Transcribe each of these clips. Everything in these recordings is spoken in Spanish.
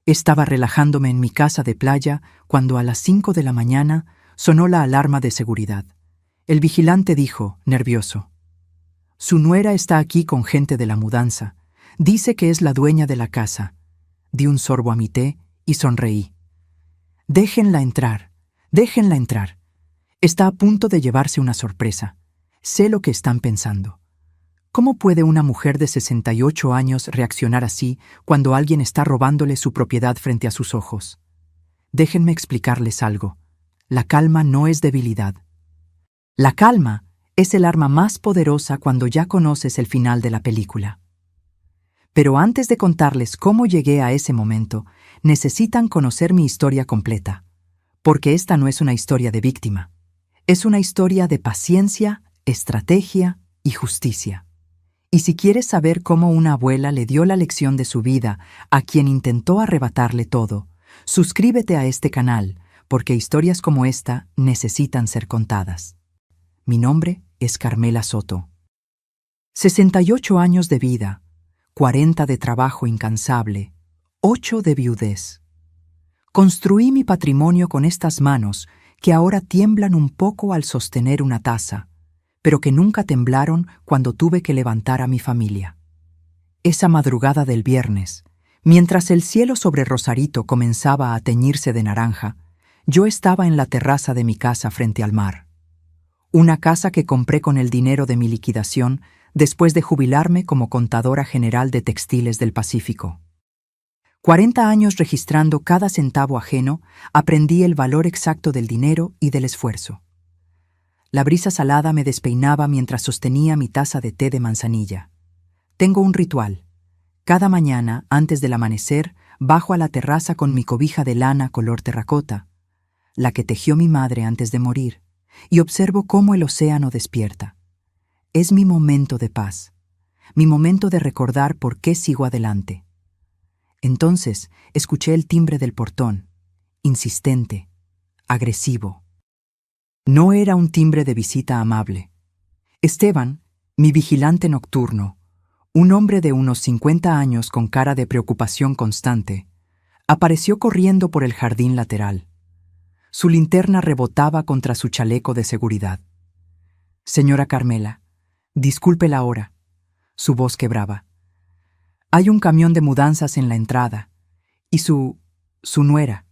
Estaba relajándome en mi casa de playa cuando a las 5 de la mañana sonó la alarma de seguridad. El vigilante dijo, nervioso: «Su nuera está aquí con gente de la mudanza. Dice que es la dueña de la casa». Di un sorbo a mi té y sonreí. «Déjenla entrar, déjenla entrar. Está a punto de llevarse una sorpresa. Sé lo que están pensando». ¿Cómo puede una mujer de 68 años reaccionar así cuando alguien está robándole su propiedad frente a sus ojos? Déjenme explicarles algo. La calma no es debilidad. La calma es el arma más poderosa cuando ya conoces el final de la película. Pero antes de contarles cómo llegué a ese momento, necesitan conocer mi historia completa, porque esta no es una historia de víctima. Es una historia de paciencia, estrategia y justicia. Y si quieres saber cómo una abuela le dio la lección de su vida a quien intentó arrebatarle todo, suscríbete a este canal, porque historias como esta necesitan ser contadas. Mi nombre es Carmela Soto. 68 años de vida, 40 de trabajo incansable, 8 de viudez. Construí mi patrimonio con estas manos que ahora tiemblan un poco al sostener una taza, pero que nunca temblaron cuando tuve que levantar a mi familia. Esa madrugada del viernes, mientras el cielo sobre Rosarito comenzaba a teñirse de naranja, yo estaba en la terraza de mi casa frente al mar. Una casa que compré con el dinero de mi liquidación después de jubilarme como contadora general de Textiles del Pacífico. 40 años registrando cada centavo ajeno, aprendí el valor exacto del dinero y del esfuerzo. La brisa salada me despeinaba mientras sostenía mi taza de té de manzanilla. Tengo un ritual. Cada mañana, antes del amanecer, bajo a la terraza con mi cobija de lana color terracota, la que tejió mi madre antes de morir, y observo cómo el océano despierta. Es mi momento de paz, mi momento de recordar por qué sigo adelante. Entonces escuché el timbre del portón, insistente, agresivo. No era un timbre de visita amable. Esteban, mi vigilante nocturno, un hombre de unos 50 años con cara de preocupación constante, apareció corriendo por el jardín lateral. Su linterna rebotaba contra su chaleco de seguridad. «Señora Carmela, disculpe la hora». Su voz quebraba. «Hay un camión de mudanzas en la entrada. Y su nuera,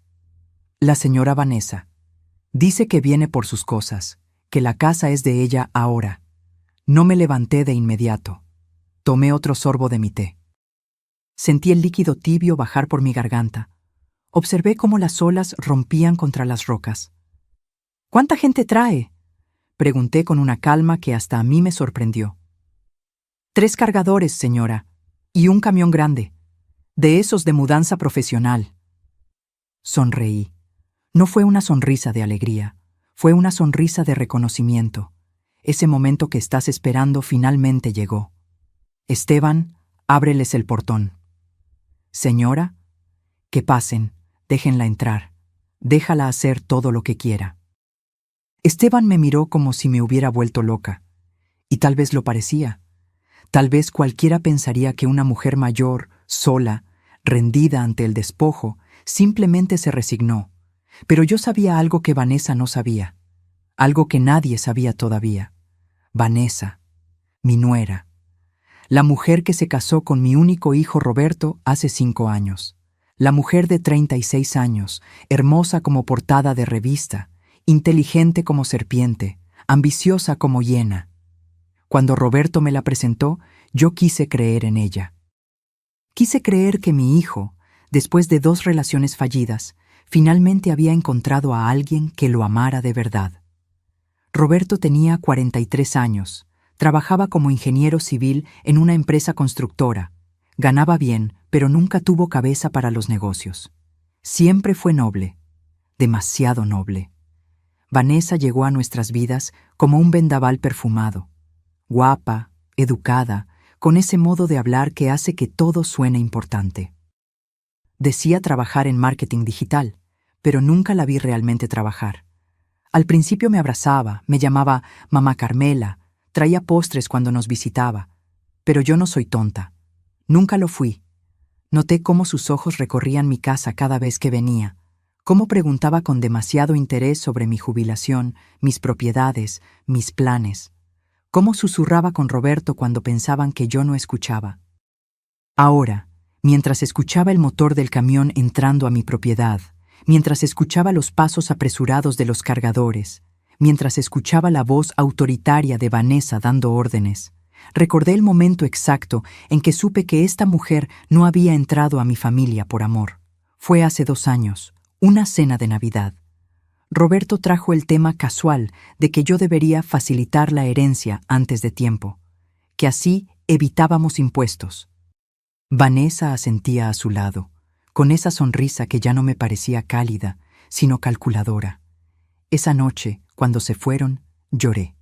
la señora Vanessa, dice que viene por sus cosas, que la casa es de ella ahora». No me levanté de inmediato. Tomé otro sorbo de mi té. Sentí el líquido tibio bajar por mi garganta. Observé cómo las olas rompían contra las rocas. «¿Cuánta gente trae?», pregunté con una calma que hasta a mí me sorprendió. «3 cargadores, señora, y un camión grande, de esos de mudanza profesional». Sonreí. No fue una sonrisa de alegría, fue una sonrisa de reconocimiento. Ese momento que estás esperando finalmente llegó. «Esteban, ábreles el portón». «Señora, que pasen, déjenla entrar, déjala hacer todo lo que quiera». Esteban me miró como si me hubiera vuelto loca, y tal vez lo parecía. Tal vez cualquiera pensaría que una mujer mayor, sola, rendida ante el despojo, simplemente se resignó. Pero yo sabía algo que Vanessa no sabía, algo que nadie sabía todavía. Vanessa, mi nuera, la mujer que se casó con mi único hijo Roberto hace 5 años. La mujer de 36 años, hermosa como portada de revista, inteligente como serpiente, ambiciosa como hiena. Cuando Roberto me la presentó, yo quise creer en ella. Quise creer que mi hijo, después de 2 relaciones fallidas, finalmente había encontrado a alguien que lo amara de verdad. Roberto tenía 43 años, trabajaba como ingeniero civil en una empresa constructora, ganaba bien, pero nunca tuvo cabeza para los negocios. Siempre fue noble, demasiado noble. Vanessa llegó a nuestras vidas como un vendaval perfumado, guapa, educada, con ese modo de hablar que hace que todo suene importante. Decía trabajar en marketing digital, pero nunca la vi realmente trabajar. Al principio me abrazaba, me llamaba Mamá Carmela, traía postres cuando nos visitaba, pero yo no soy tonta. Nunca lo fui. Noté cómo sus ojos recorrían mi casa cada vez que venía, cómo preguntaba con demasiado interés sobre mi jubilación, mis propiedades, mis planes, cómo susurraba con Roberto cuando pensaban que yo no escuchaba. Ahora, mientras escuchaba el motor del camión entrando a mi propiedad, mientras escuchaba los pasos apresurados de los cargadores, mientras escuchaba la voz autoritaria de Vanessa dando órdenes, recordé el momento exacto en que supe que esta mujer no había entrado a mi familia por amor. Fue hace 2 años, una cena de Navidad. Roberto trajo el tema casual de que yo debería facilitar la herencia antes de tiempo, que así evitábamos impuestos. Vanessa asentía a su lado, con esa sonrisa que ya no me parecía cálida, sino calculadora. Esa noche, cuando se fueron, lloré,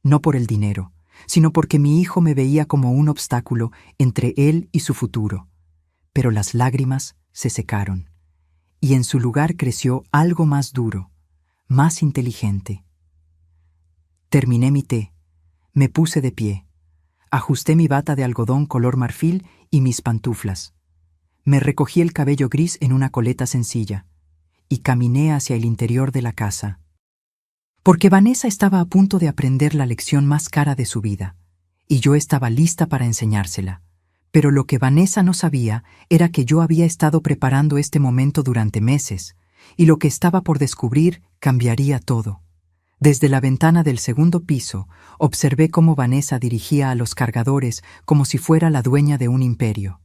no por el dinero, sino porque mi hijo me veía como un obstáculo entre él y su futuro. Pero las lágrimas se secaron, y en su lugar creció algo más duro, más inteligente. Terminé mi té, me puse de pie, ajusté mi bata de algodón color marfil y mis pantuflas. Me recogí el cabello gris en una coleta sencilla y caminé hacia el interior de la casa. Porque Vanessa estaba a punto de aprender la lección más cara de su vida, y yo estaba lista para enseñársela. Pero lo que Vanessa no sabía era que yo había estado preparando este momento durante meses, y lo que estaba por descubrir cambiaría todo. Desde la ventana del segundo piso, observé cómo Vanessa dirigía a los cargadores como si fuera la dueña de un imperio.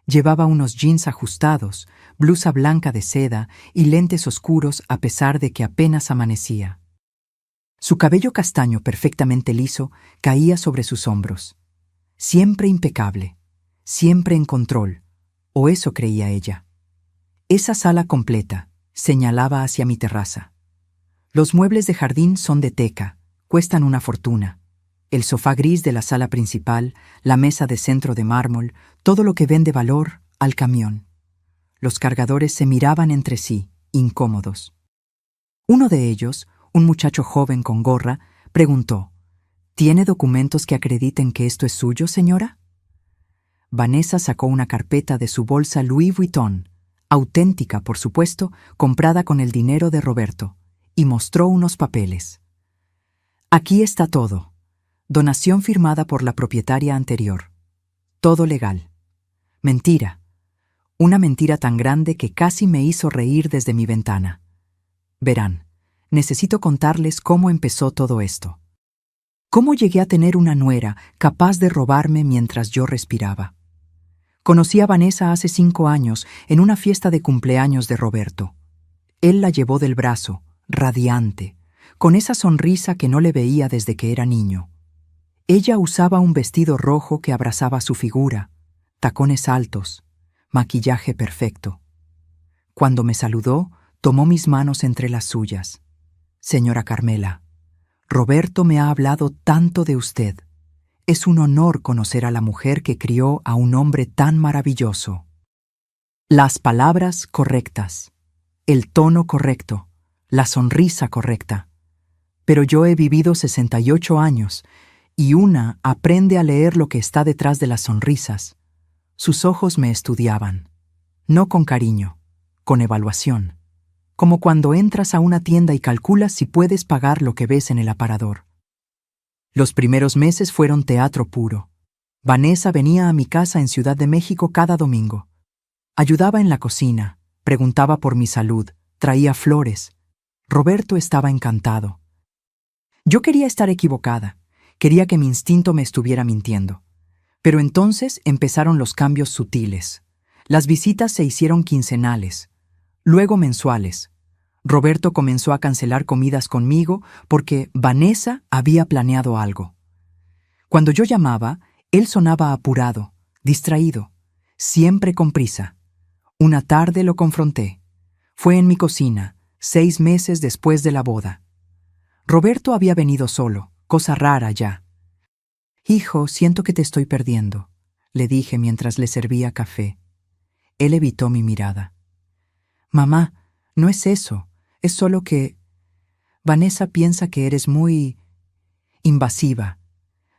Llevaba unos jeans ajustados, blusa blanca de seda y lentes oscuros a pesar de que apenas amanecía. Su cabello castaño perfectamente liso caía sobre sus hombros. Siempre impecable, siempre en control, o eso creía ella. Esa sala completa señalaba hacia mi terraza. Los muebles de jardín son de teca, cuestan una fortuna. El sofá gris de la sala principal, la mesa de centro de mármol, todo lo que vende valor al camión. Los cargadores se miraban entre sí, incómodos. Uno de ellos, un muchacho joven con gorra, preguntó: ¿Tiene documentos que acrediten que esto es suyo, señora? Vanessa sacó una carpeta de su bolsa Louis Vuitton, auténtica, por supuesto, comprada con el dinero de Roberto, y mostró unos papeles. Aquí está todo. Donación firmada por la propietaria anterior. Todo legal. Mentira. Una mentira tan grande que casi me hizo reír desde mi ventana. Verán, necesito contarles cómo empezó todo esto. Cómo llegué a tener una nuera capaz de robarme mientras yo respiraba. Conocí a Vanessa hace 5 años en una fiesta de cumpleaños de Roberto. Él la llevó del brazo, radiante, con esa sonrisa que no le veía desde que era niño. Ella usaba un vestido rojo que abrazaba su figura, tacones altos, maquillaje perfecto. Cuando me saludó, tomó mis manos entre las suyas. Señora Carmela, Roberto me ha hablado tanto de usted. Es un honor conocer a la mujer que crió a un hombre tan maravilloso. Las palabras correctas, el tono correcto, la sonrisa correcta. Pero yo he vivido 68 años y una aprende a leer lo que está detrás de las sonrisas. Sus ojos me estudiaban, no con cariño, con evaluación, como cuando entras a una tienda y calculas si puedes pagar lo que ves en el aparador. Los primeros meses fueron teatro puro. Vanessa venía a mi casa en Ciudad de México cada domingo. Ayudaba en la cocina, preguntaba por mi salud, traía flores. Roberto estaba encantado. Yo quería estar equivocada, quería que mi instinto me estuviera mintiendo. Pero entonces empezaron los cambios sutiles. Las visitas se hicieron quincenales, luego mensuales. Roberto comenzó a cancelar comidas conmigo porque Vanessa había planeado algo. Cuando yo llamaba, él sonaba apurado, distraído, siempre con prisa. Una tarde lo confronté. Fue en mi cocina, 6 meses después de la boda. Roberto había venido solo, cosa rara ya. «Hijo, siento que te estoy perdiendo», le dije mientras le servía café. Él evitó mi mirada. «Mamá, no es eso, es solo que Vanessa piensa que eres muy invasiva.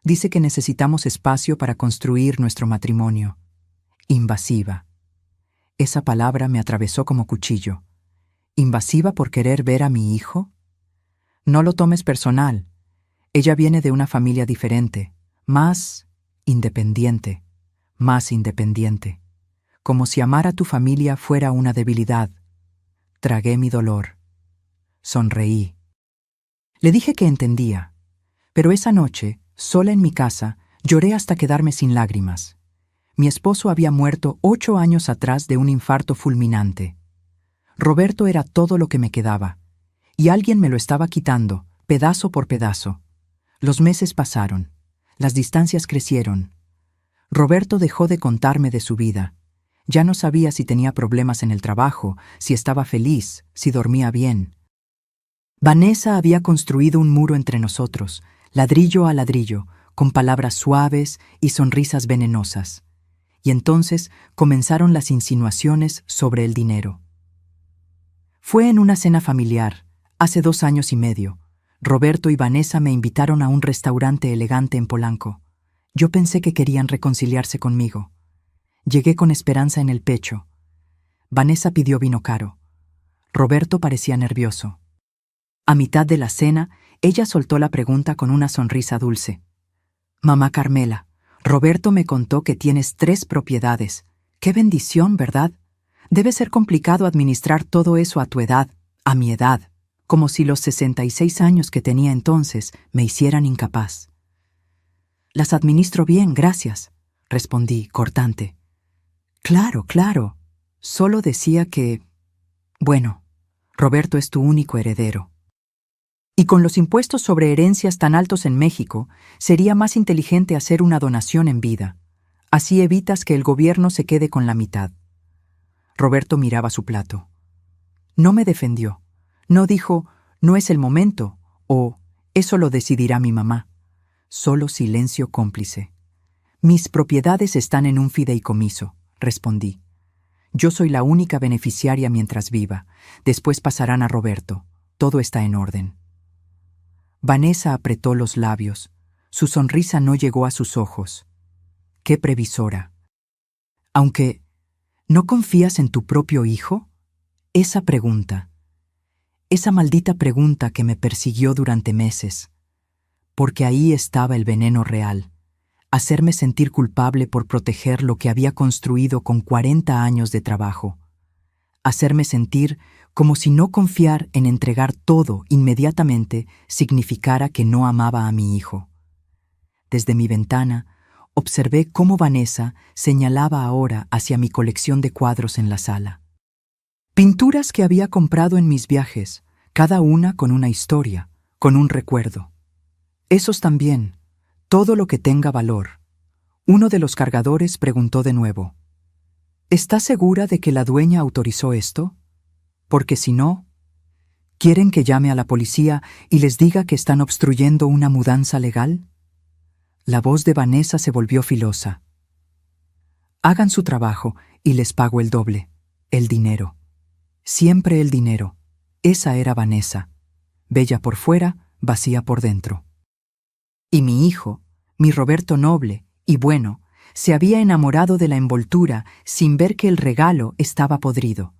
Dice que necesitamos espacio para construir nuestro matrimonio. Invasiva». Esa palabra me atravesó como cuchillo. ¿Invasiva por querer ver a mi hijo? No lo tomes personal. Ella viene de una familia diferente, más independiente, como si amar a tu familia fuera una debilidad. Tragué mi dolor. Sonreí. Le dije que entendía, pero esa noche, sola en mi casa, lloré hasta quedarme sin lágrimas. Mi esposo había muerto 8 años atrás de un infarto fulminante. Roberto era todo lo que me quedaba, y alguien me lo estaba quitando, pedazo por pedazo. Los meses pasaron, las distancias crecieron. Roberto dejó de contarme de su vida. Ya no sabía si tenía problemas en el trabajo, si estaba feliz, si dormía bien. Vanessa había construido un muro entre nosotros, ladrillo a ladrillo, con palabras suaves y sonrisas venenosas. Y entonces comenzaron las insinuaciones sobre el dinero. Fue en una cena familiar, hace 2 años y medio. Roberto y Vanessa me invitaron a un restaurante elegante en Polanco. Yo pensé que querían reconciliarse conmigo. Llegué con esperanza en el pecho. Vanessa pidió vino caro. Roberto parecía nervioso. A mitad de la cena, ella soltó la pregunta con una sonrisa dulce. «Mamá Carmela, Roberto me contó que tienes 3 propiedades. ¡Qué bendición!, ¿verdad? Debe ser complicado administrar todo eso a tu edad, a mi edad, como si los 66 años que tenía entonces me hicieran incapaz». «Las administro bien, gracias», respondí, cortante. «Claro, claro. Solo decía que... Bueno, Roberto es tu único heredero. Y con los impuestos sobre herencias tan altos en México, sería más inteligente hacer una donación en vida. Así evitas que el gobierno se quede con la mitad». Roberto miraba su plato. No me defendió. No dijo, «No es el momento», o «Eso lo decidirá mi mamá». Solo silencio cómplice. «Mis propiedades están en un fideicomiso», respondí. «Yo soy la única beneficiaria mientras viva. Después pasarán a Roberto. Todo está en orden». Vanessa apretó los labios. Su sonrisa no llegó a sus ojos. ¡Qué previsora! Aunque, ¿no confías en tu propio hijo? Esa pregunta. Esa maldita pregunta que me persiguió durante meses. Porque ahí estaba el veneno real. Hacerme sentir culpable por proteger lo que había construido con 40 años de trabajo. Hacerme sentir como si no confiar en entregar todo inmediatamente significara que no amaba a mi hijo. Desde mi ventana, observé cómo Vanessa señalaba ahora hacia mi colección de cuadros en la sala. Pinturas que había comprado en mis viajes, cada una con una historia, con un recuerdo. Esos también, todo lo que tenga valor. Uno de los cargadores preguntó de nuevo, ¿estás segura de que la dueña autorizó esto? Porque si no, ¿quieren que llame a la policía y les diga que están obstruyendo una mudanza legal? La voz de Vanessa se volvió filosa. Hagan su trabajo y les pago el doble. El dinero. Siempre el dinero. Esa era Vanessa. Bella por fuera, vacía por dentro. Y mi hijo, mi Roberto noble y bueno, se había enamorado de la envoltura sin ver que el regalo estaba podrido.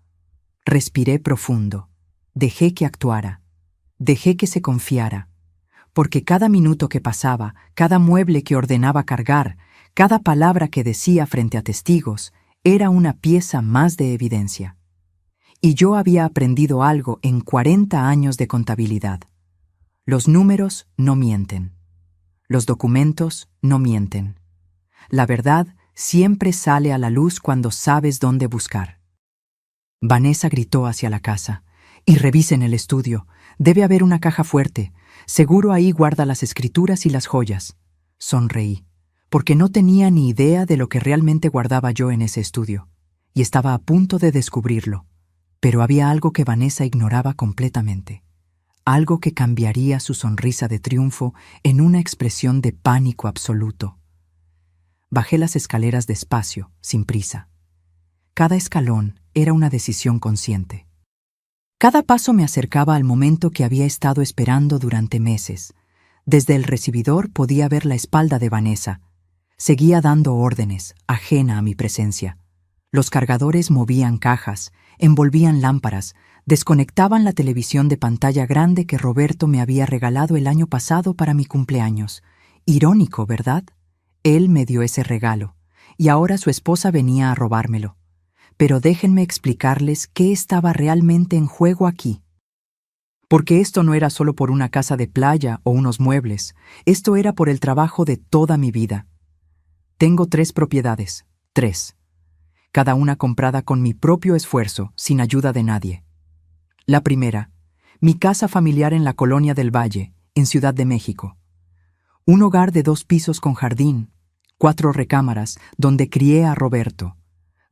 Respiré profundo. Dejé que actuara. Dejé que se confiara. Porque cada minuto que pasaba, cada mueble que ordenaba cargar, cada palabra que decía frente a testigos, era una pieza más de evidencia. Y yo había aprendido algo en 40 años de contabilidad. Los números no mienten. Los documentos no mienten. La verdad siempre sale a la luz cuando sabes dónde buscar. Vanessa gritó hacia la casa. «Y revisen el estudio. Debe haber una caja fuerte. Seguro ahí guarda las escrituras y las joyas». Sonreí, porque no tenía ni idea de lo que realmente guardaba yo en ese estudio, y estaba a punto de descubrirlo. Pero había algo que Vanessa ignoraba completamente. Algo que cambiaría su sonrisa de triunfo en una expresión de pánico absoluto. Bajé las escaleras despacio, sin prisa. Cada escalón era una decisión consciente. Cada paso me acercaba al momento que había estado esperando durante meses. Desde el recibidor podía ver la espalda de Vanessa. Seguía dando órdenes, ajena a mi presencia. Los cargadores movían cajas, envolvían lámparas, desconectaban la televisión de pantalla grande que Roberto me había regalado el año pasado para mi cumpleaños. Irónico, ¿verdad? Él me dio ese regalo, y ahora su esposa venía a robármelo. Pero déjenme explicarles qué estaba realmente en juego aquí. Porque esto no era solo por una casa de playa o unos muebles, esto era por el trabajo de toda mi vida. Tengo 3 propiedades, 3. Cada una comprada con mi propio esfuerzo, sin ayuda de nadie. La primera, mi casa familiar en la Colonia del Valle, en Ciudad de México. Un hogar de 2 pisos con jardín, 4 recámaras, donde crié a Roberto,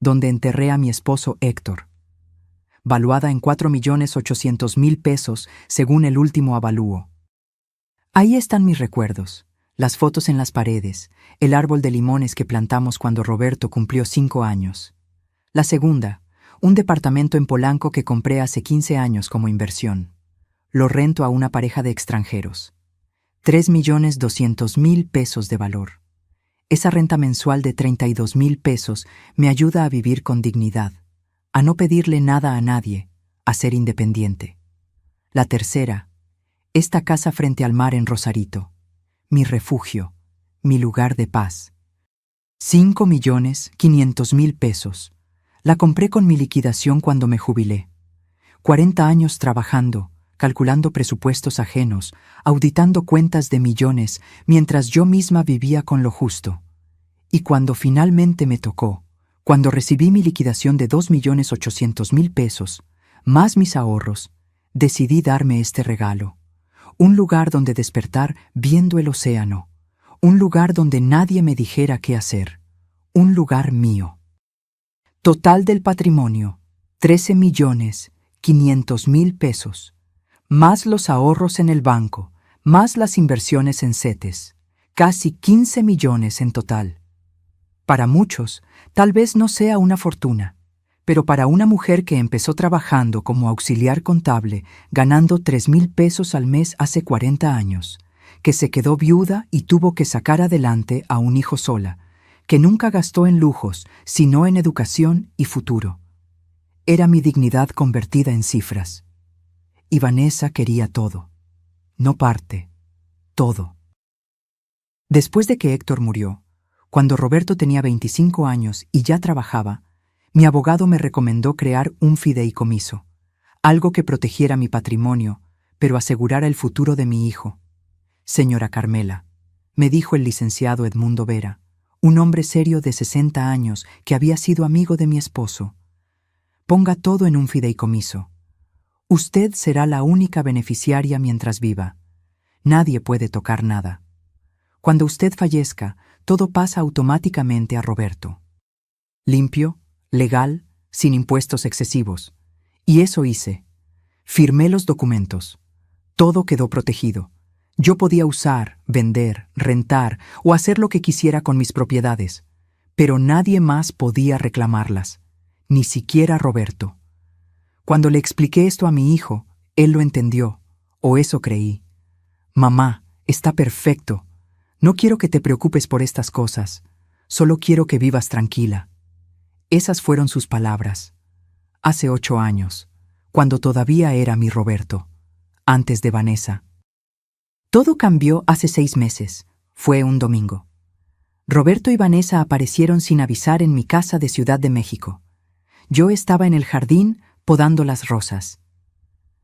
donde enterré a mi esposo Héctor. Valuada en 4.800.000 pesos según el último avalúo. Ahí están mis recuerdos, las fotos en las paredes, el árbol de limones que plantamos cuando Roberto cumplió 5 años. La segunda, un departamento en Polanco que compré hace 15 años como inversión. Lo rento a una pareja de extranjeros. 3.200.000 pesos de valor. Esa renta mensual de 32.000 pesos me ayuda a vivir con dignidad, a no pedirle nada a nadie, a ser independiente. La tercera, esta casa frente al mar en Rosarito, mi refugio, mi lugar de paz. 5.500.000 pesos. La compré con mi liquidación cuando me jubilé. 40 años trabajando, calculando presupuestos ajenos, auditando cuentas de millones, mientras yo misma vivía con lo justo. Y cuando finalmente me tocó, cuando recibí mi liquidación de 2.800.000 pesos, más mis ahorros, decidí darme este regalo. Un lugar donde despertar viendo el océano. Un lugar donde nadie me dijera qué hacer. Un lugar mío. Total del patrimonio, 13.500.000 pesos. Más los ahorros en el banco, más las inversiones en CETES. Casi 15 millones en total. Para muchos, tal vez no sea una fortuna, pero para una mujer que empezó trabajando como auxiliar contable, ganando 3.000 pesos al mes hace 40 años, que se quedó viuda y tuvo que sacar adelante a un hijo sola, que nunca gastó en lujos, sino en educación y futuro. Era mi dignidad convertida en cifras. Y Vanessa quería todo. No parte, todo. Después de que Héctor murió, cuando Roberto tenía 25 años y ya trabajaba, mi abogado me recomendó crear un fideicomiso, algo que protegiera mi patrimonio, pero asegurara el futuro de mi hijo. Señora Carmela, me dijo el licenciado Edmundo Vera, un hombre serio de 60 años que había sido amigo de mi esposo. Ponga todo en un fideicomiso. Usted será la única beneficiaria mientras viva. Nadie puede tocar nada. Cuando usted fallezca, todo pasa automáticamente a Roberto. Limpio, legal, sin impuestos excesivos. Y eso hice. Firmé los documentos. Todo quedó protegido. Yo podía usar, vender, rentar o hacer lo que quisiera con mis propiedades, pero nadie más podía reclamarlas, ni siquiera Roberto. Cuando le expliqué esto a mi hijo, él lo entendió, o eso creí. Mamá, está perfecto. No quiero que te preocupes por estas cosas. Solo quiero que vivas tranquila. Esas fueron sus palabras. Hace 8 años, cuando todavía era mi Roberto, antes de Vanessa. Todo cambió hace 6 meses. Fue un domingo. Roberto y Vanessa aparecieron sin avisar en mi casa de Ciudad de México. Yo estaba en el jardín podando las rosas.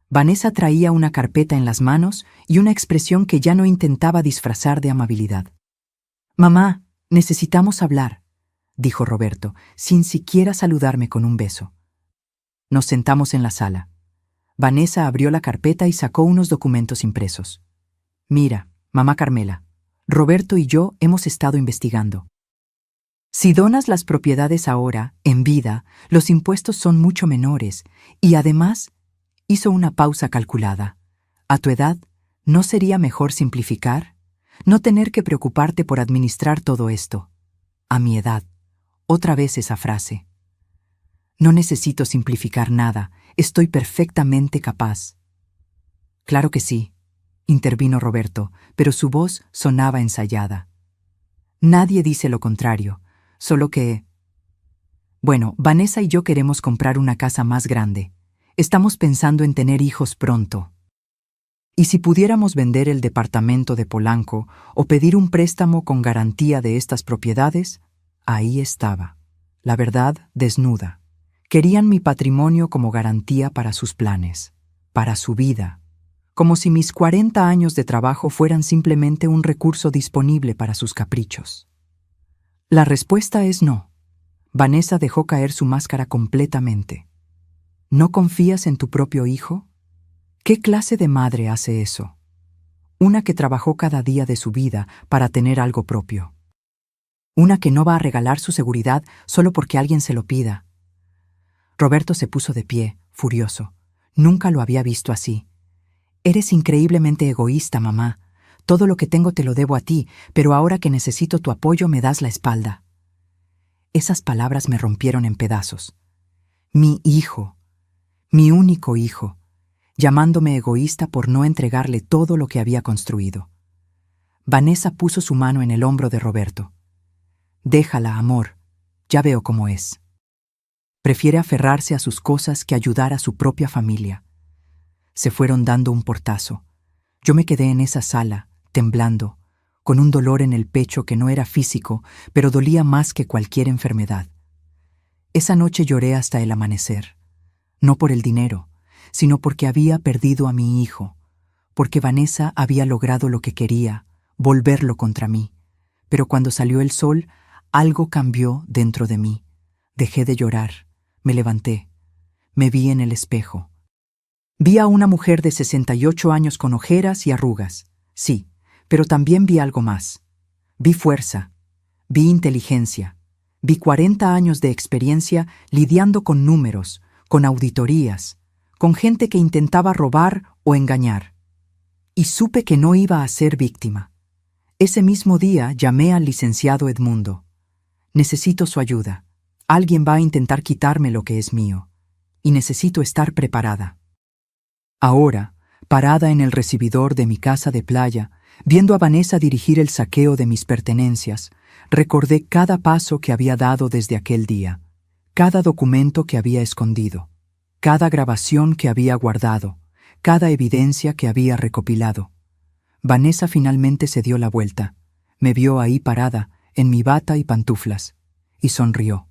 Vanessa traía una carpeta en las manos y una expresión que ya no intentaba disfrazar de amabilidad. «Mamá, necesitamos hablar», dijo Roberto, sin siquiera saludarme con un beso. Nos sentamos en la sala. Vanessa abrió la carpeta y sacó unos documentos impresos. «Mira, mamá Carmela, Roberto y yo hemos estado investigando. Si donas las propiedades ahora, en vida, los impuestos son mucho menores y además...» Hizo una pausa calculada. «A tu edad, ¿no sería mejor simplificar? No tener que preocuparte por administrar todo esto. A mi edad». Otra vez esa frase. «No necesito simplificar nada. Estoy perfectamente capaz». «Claro que sí», intervino Roberto, pero su voz sonaba ensayada. «Nadie dice lo contrario, solo que...» Bueno, Vanessa y yo queremos comprar una casa más grande. Estamos pensando en tener hijos pronto. Y si pudiéramos vender el departamento de Polanco o pedir un préstamo con garantía de estas propiedades, ahí estaba, la verdad desnuda. Querían mi patrimonio como garantía para sus planes, para su vida, como si mis 40 años de trabajo fueran simplemente un recurso disponible para sus caprichos. La respuesta es no. Vanessa dejó caer su máscara completamente. ¿No confías en tu propio hijo? ¿Qué clase de madre hace eso? Una que trabajó cada día de su vida para tener algo propio. Una que no va a regalar su seguridad solo porque alguien se lo pida. Roberto se puso de pie, furioso. Nunca lo había visto así. Eres increíblemente egoísta, mamá. Todo lo que tengo te lo debo a ti, pero ahora que necesito tu apoyo me das la espalda. Esas palabras me rompieron en pedazos. Mi hijo, mi único hijo, llamándome egoísta por no entregarle todo lo que había construido. Vanessa puso su mano en el hombro de Roberto. Déjala, amor. Ya veo cómo es. Prefiere aferrarse a sus cosas que ayudar a su propia familia. Se fueron dando un portazo. Yo me quedé en esa sala, temblando, con un dolor en el pecho que no era físico, pero dolía más que cualquier enfermedad. Esa noche lloré hasta el amanecer. No por el dinero, sino porque había perdido a mi hijo, porque Vanessa había logrado lo que quería, volverlo contra mí. Pero cuando salió el sol, algo cambió dentro de mí. Dejé de llorar, me levanté, me vi en el espejo. Vi a una mujer de 68 años con ojeras y arrugas, sí, pero también vi algo más. Vi fuerza, vi inteligencia, vi 40 años de experiencia lidiando con números, con auditorías, con gente que intentaba robar o engañar. Y supe que no iba a ser víctima. Ese mismo día llamé al licenciado Edmundo. Necesito su ayuda. Alguien va a intentar quitarme lo que es mío. Y necesito estar preparada. Ahora, parada en el recibidor de mi casa de playa, viendo a Vanessa dirigir el saqueo de mis pertenencias, recordé cada paso que había dado desde aquel día, cada documento que había escondido, cada grabación que había guardado, cada evidencia que había recopilado. Vanessa finalmente se dio la vuelta, me vio ahí parada, en mi bata y pantuflas, y sonrió,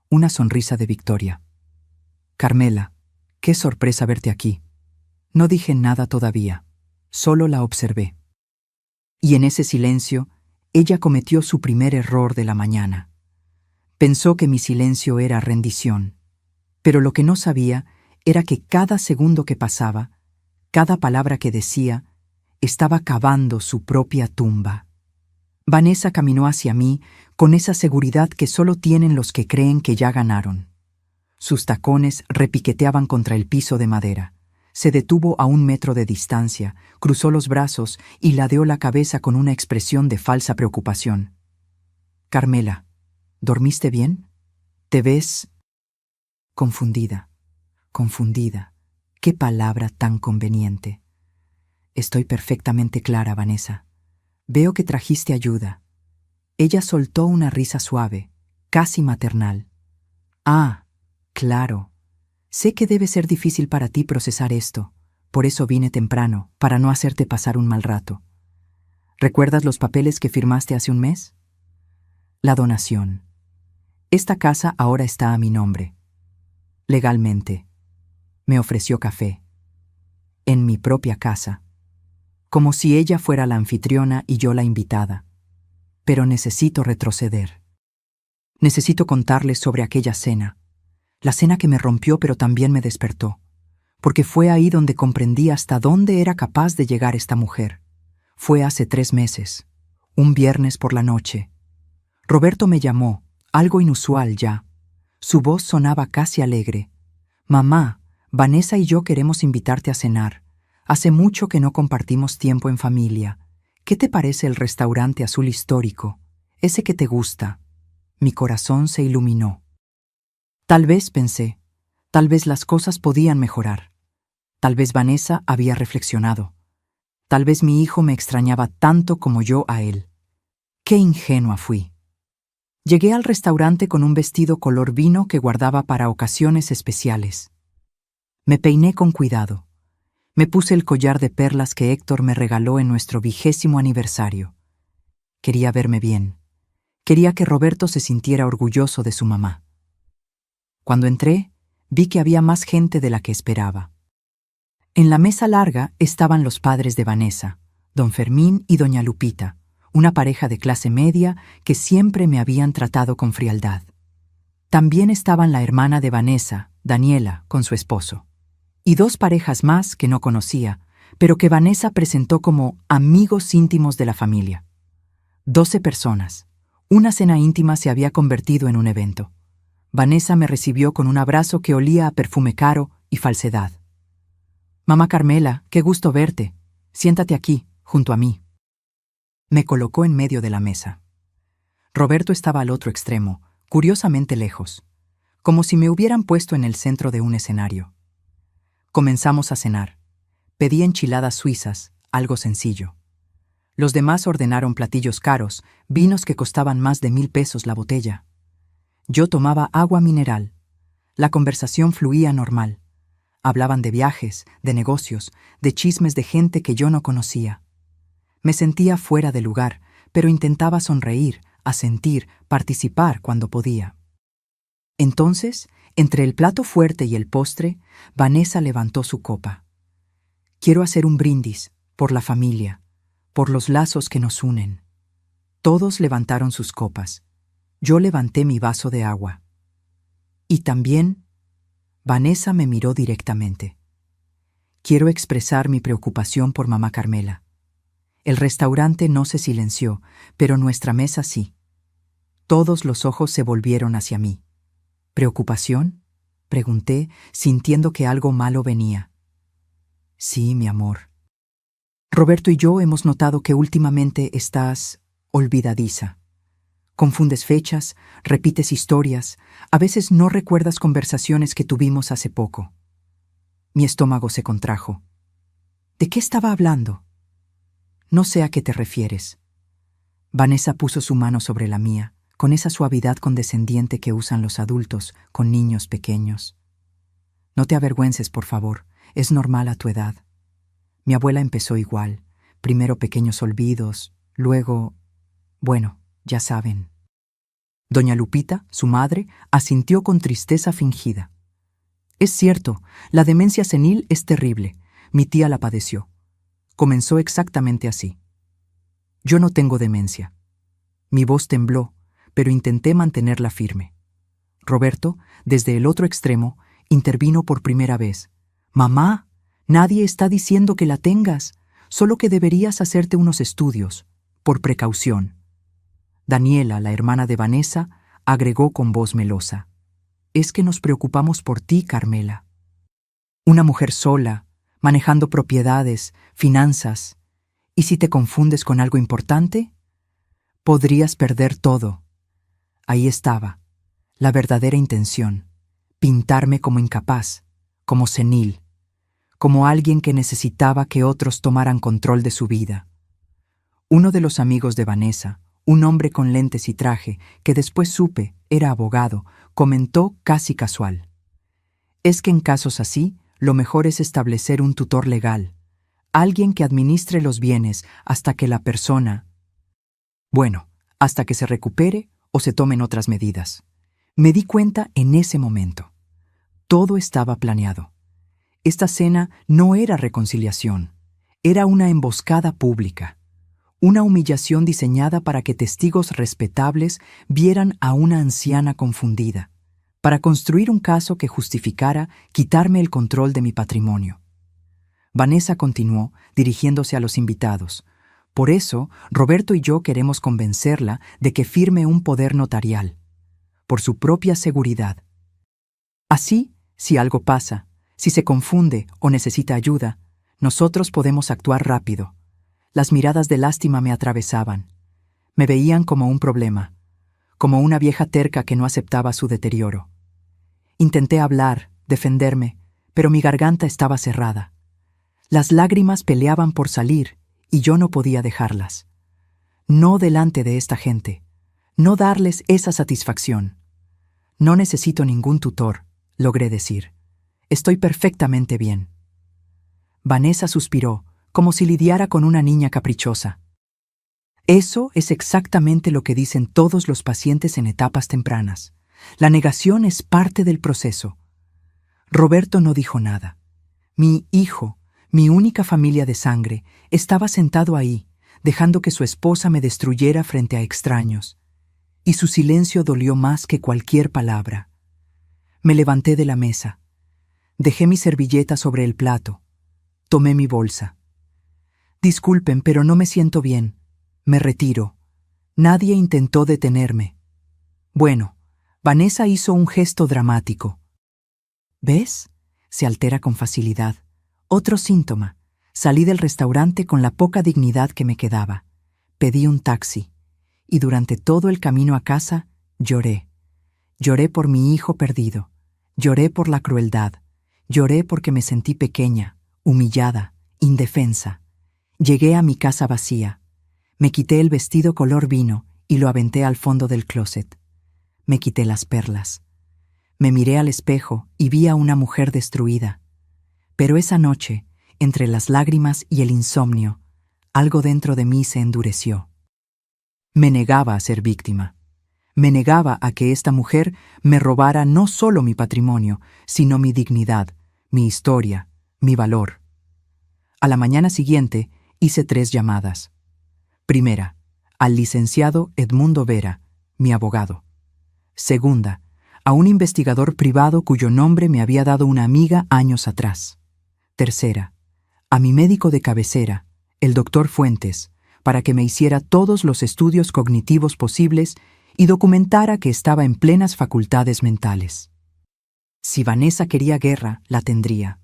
una sonrisa de victoria. Carmela, qué sorpresa verte aquí. No dije nada todavía, solo la observé. Y en ese silencio, ella cometió su primer error de la mañana. Pensó que mi silencio era rendición, pero lo que no sabía era que cada segundo que pasaba, cada palabra que decía, estaba cavando su propia tumba. Vanessa caminó hacia mí con esa seguridad que solo tienen los que creen que ya ganaron. Sus tacones repiqueteaban contra el piso de madera. Se detuvo a 1 metro de distancia, cruzó los brazos y ladeó la cabeza con una expresión de falsa preocupación. Carmela, ¿dormiste bien? ¿Te ves? Confundida, confundida. Qué palabra tan conveniente. Estoy perfectamente clara, Vanessa. Veo que trajiste ayuda. Ella soltó una risa suave, casi maternal. Ah, claro. Sé que debe ser difícil para ti procesar esto. Por eso vine temprano, para no hacerte pasar un mal rato. ¿Recuerdas los papeles que firmaste hace un mes? La donación. Esta casa ahora está a mi nombre. Legalmente. Me ofreció café. En mi propia casa. Como si ella fuera la anfitriona y yo la invitada. Pero necesito retroceder. Necesito contarles sobre aquella cena. La cena que me rompió pero también me despertó. Porque fue ahí donde comprendí hasta dónde era capaz de llegar esta mujer. Fue hace 3 meses. Un viernes por la noche. Roberto me llamó, algo inusual ya. Su voz sonaba casi alegre. Mamá, Vanessa y yo queremos invitarte a cenar. Hace mucho que no compartimos tiempo en familia. ¿Qué te parece el restaurante azul histórico? Ese que te gusta. Mi corazón se iluminó. Tal vez, pensé, tal vez las cosas podían mejorar. Tal vez Vanessa había reflexionado. Tal vez mi hijo me extrañaba tanto como yo a él. Qué ingenua fui. Llegué al restaurante con un vestido color vino que guardaba para ocasiones especiales. Me peiné con cuidado. Me puse el collar de perlas que Héctor me regaló en nuestro 20º aniversario. Quería verme bien. Quería que Roberto se sintiera orgulloso de su mamá. Cuando entré, vi que había más gente de la que esperaba. En la mesa larga estaban los padres de Vanessa, don Fermín y doña Lupita, una pareja de clase media que siempre me habían tratado con frialdad. También estaban la hermana de Vanessa, Daniela, con su esposo, y dos parejas más que no conocía, pero que Vanessa presentó como amigos íntimos de la familia. 12 personas. Una cena íntima se había convertido en un evento. Vanessa me recibió con un abrazo que olía a perfume caro y falsedad. «Mamá Carmela, qué gusto verte. Siéntate aquí, junto a mí». Me colocó en medio de la mesa. Roberto estaba al otro extremo, curiosamente lejos, como si me hubieran puesto en el centro de un escenario. Comenzamos a cenar. Pedí enchiladas suizas, algo sencillo. Los demás ordenaron platillos caros, vinos que costaban más de 1,000 pesos la botella. Yo tomaba agua mineral. La conversación fluía normal. Hablaban de viajes, de negocios, de chismes de gente que yo no conocía. Me sentía fuera de lugar, pero intentaba sonreír, asentir, participar cuando podía. Entonces, entre el plato fuerte y el postre, Vanessa levantó su copa. «Quiero hacer un brindis, por la familia, por los lazos que nos unen». Todos levantaron sus copas. Yo levanté mi vaso de agua. Y también, Vanessa me miró directamente. «Quiero expresar mi preocupación por mamá Carmela». El restaurante no se silenció, pero nuestra mesa sí. Todos los ojos se volvieron hacia mí. «¿Preocupación?», pregunté, sintiendo que algo malo venía. «Sí, mi amor. Roberto y yo hemos notado que últimamente estás olvidadiza. Confundes fechas, repites historias, a veces no recuerdas conversaciones que tuvimos hace poco». Mi estómago se contrajo. ¿De qué estaba hablando? «No sé a qué te refieres». Vanessa puso su mano sobre la mía, con esa suavidad condescendiente que usan los adultos con niños pequeños. «No te avergüences, por favor, es normal a tu edad. Mi abuela empezó igual, primero pequeños olvidos, luego... bueno, ya saben». Doña Lupita, su madre, asintió con tristeza fingida. «Es cierto, la demencia senil es terrible. Mi tía la padeció. Comenzó exactamente así. Yo no tengo demencia». Mi voz tembló, pero intenté mantenerla firme. Roberto, desde el otro extremo, intervino por primera vez. «Mamá, nadie está diciendo que la tengas, solo que deberías hacerte unos estudios, por precaución». Daniela, la hermana de Vanessa, agregó con voz melosa. «Es que nos preocupamos por ti, Carmela. Una mujer sola, manejando propiedades, finanzas. ¿Y si te confundes con algo importante? Podrías perder todo». Ahí estaba, la verdadera intención, pintarme como incapaz, como senil, como alguien que necesitaba que otros tomaran control de su vida. Uno de los amigos de Vanessa, un hombre con lentes y traje, que después supe era abogado, comentó casi casual: «Es que en casos así, lo mejor es establecer un tutor legal, alguien que administre los bienes hasta que la persona... bueno, hasta que se recupere o se tomen otras medidas». Me di cuenta en ese momento. Todo estaba planeado. Esta cena no era reconciliación, era una emboscada pública, una humillación diseñada para que testigos respetables vieran a una anciana confundida, para construir un caso que justificara quitarme el control de mi patrimonio. Vanessa continuó, dirigiéndose a los invitados: «Por eso, Roberto y yo queremos convencerla de que firme un poder notarial, por su propia seguridad. Así, si algo pasa, si se confunde o necesita ayuda, nosotros podemos actuar rápido». Las miradas de lástima me atravesaban. Me veían como un problema, como una vieja terca que no aceptaba su deterioro. Intenté hablar, defenderme, pero mi garganta estaba cerrada. Las lágrimas peleaban por salir y yo no podía dejarlas. No delante de esta gente, no darles esa satisfacción. No necesito ningún tutor, logré decir. Estoy perfectamente bien. Vanessa suspiró, como si lidiara con una niña caprichosa. Eso es exactamente lo que dicen todos los pacientes en etapas tempranas. La negación es parte del proceso. Roberto no dijo nada. Mi hijo, mi única familia de sangre, estaba sentado ahí, dejando que su esposa me destruyera frente a extraños. Y su silencio dolió más que cualquier palabra. Me levanté de la mesa. Dejé mi servilleta sobre el plato. Tomé mi bolsa. Disculpen, pero no me siento bien. Me retiro. Nadie intentó detenerme. Bueno, Vanessa hizo un gesto dramático. ¿Ves? Se altera con facilidad. Otro síntoma. Salí del restaurante con la poca dignidad que me quedaba. Pedí un taxi. Y durante todo el camino a casa, lloré. Lloré por mi hijo perdido. Lloré por la crueldad. Lloré porque me sentí pequeña, humillada, indefensa. Llegué a mi casa vacía. Me quité el vestido color vino y lo aventé al fondo del closet. Me quité las perlas. Me miré al espejo y vi a una mujer destruida. Pero esa noche, entre las lágrimas y el insomnio, algo dentro de mí se endureció. Me negaba a ser víctima. Me negaba a que esta mujer me robara no solo mi patrimonio, sino mi dignidad, mi historia, mi valor. A la mañana siguiente hice 3 llamadas. Primera, al licenciado Edmundo Vera, mi abogado. Segunda, a un investigador privado cuyo nombre me había dado una amiga años atrás. Tercera, a mi médico de cabecera, el doctor Fuentes, para que me hiciera todos los estudios cognitivos posibles y documentara que estaba en plenas facultades mentales. Si Vanessa quería guerra, la tendría.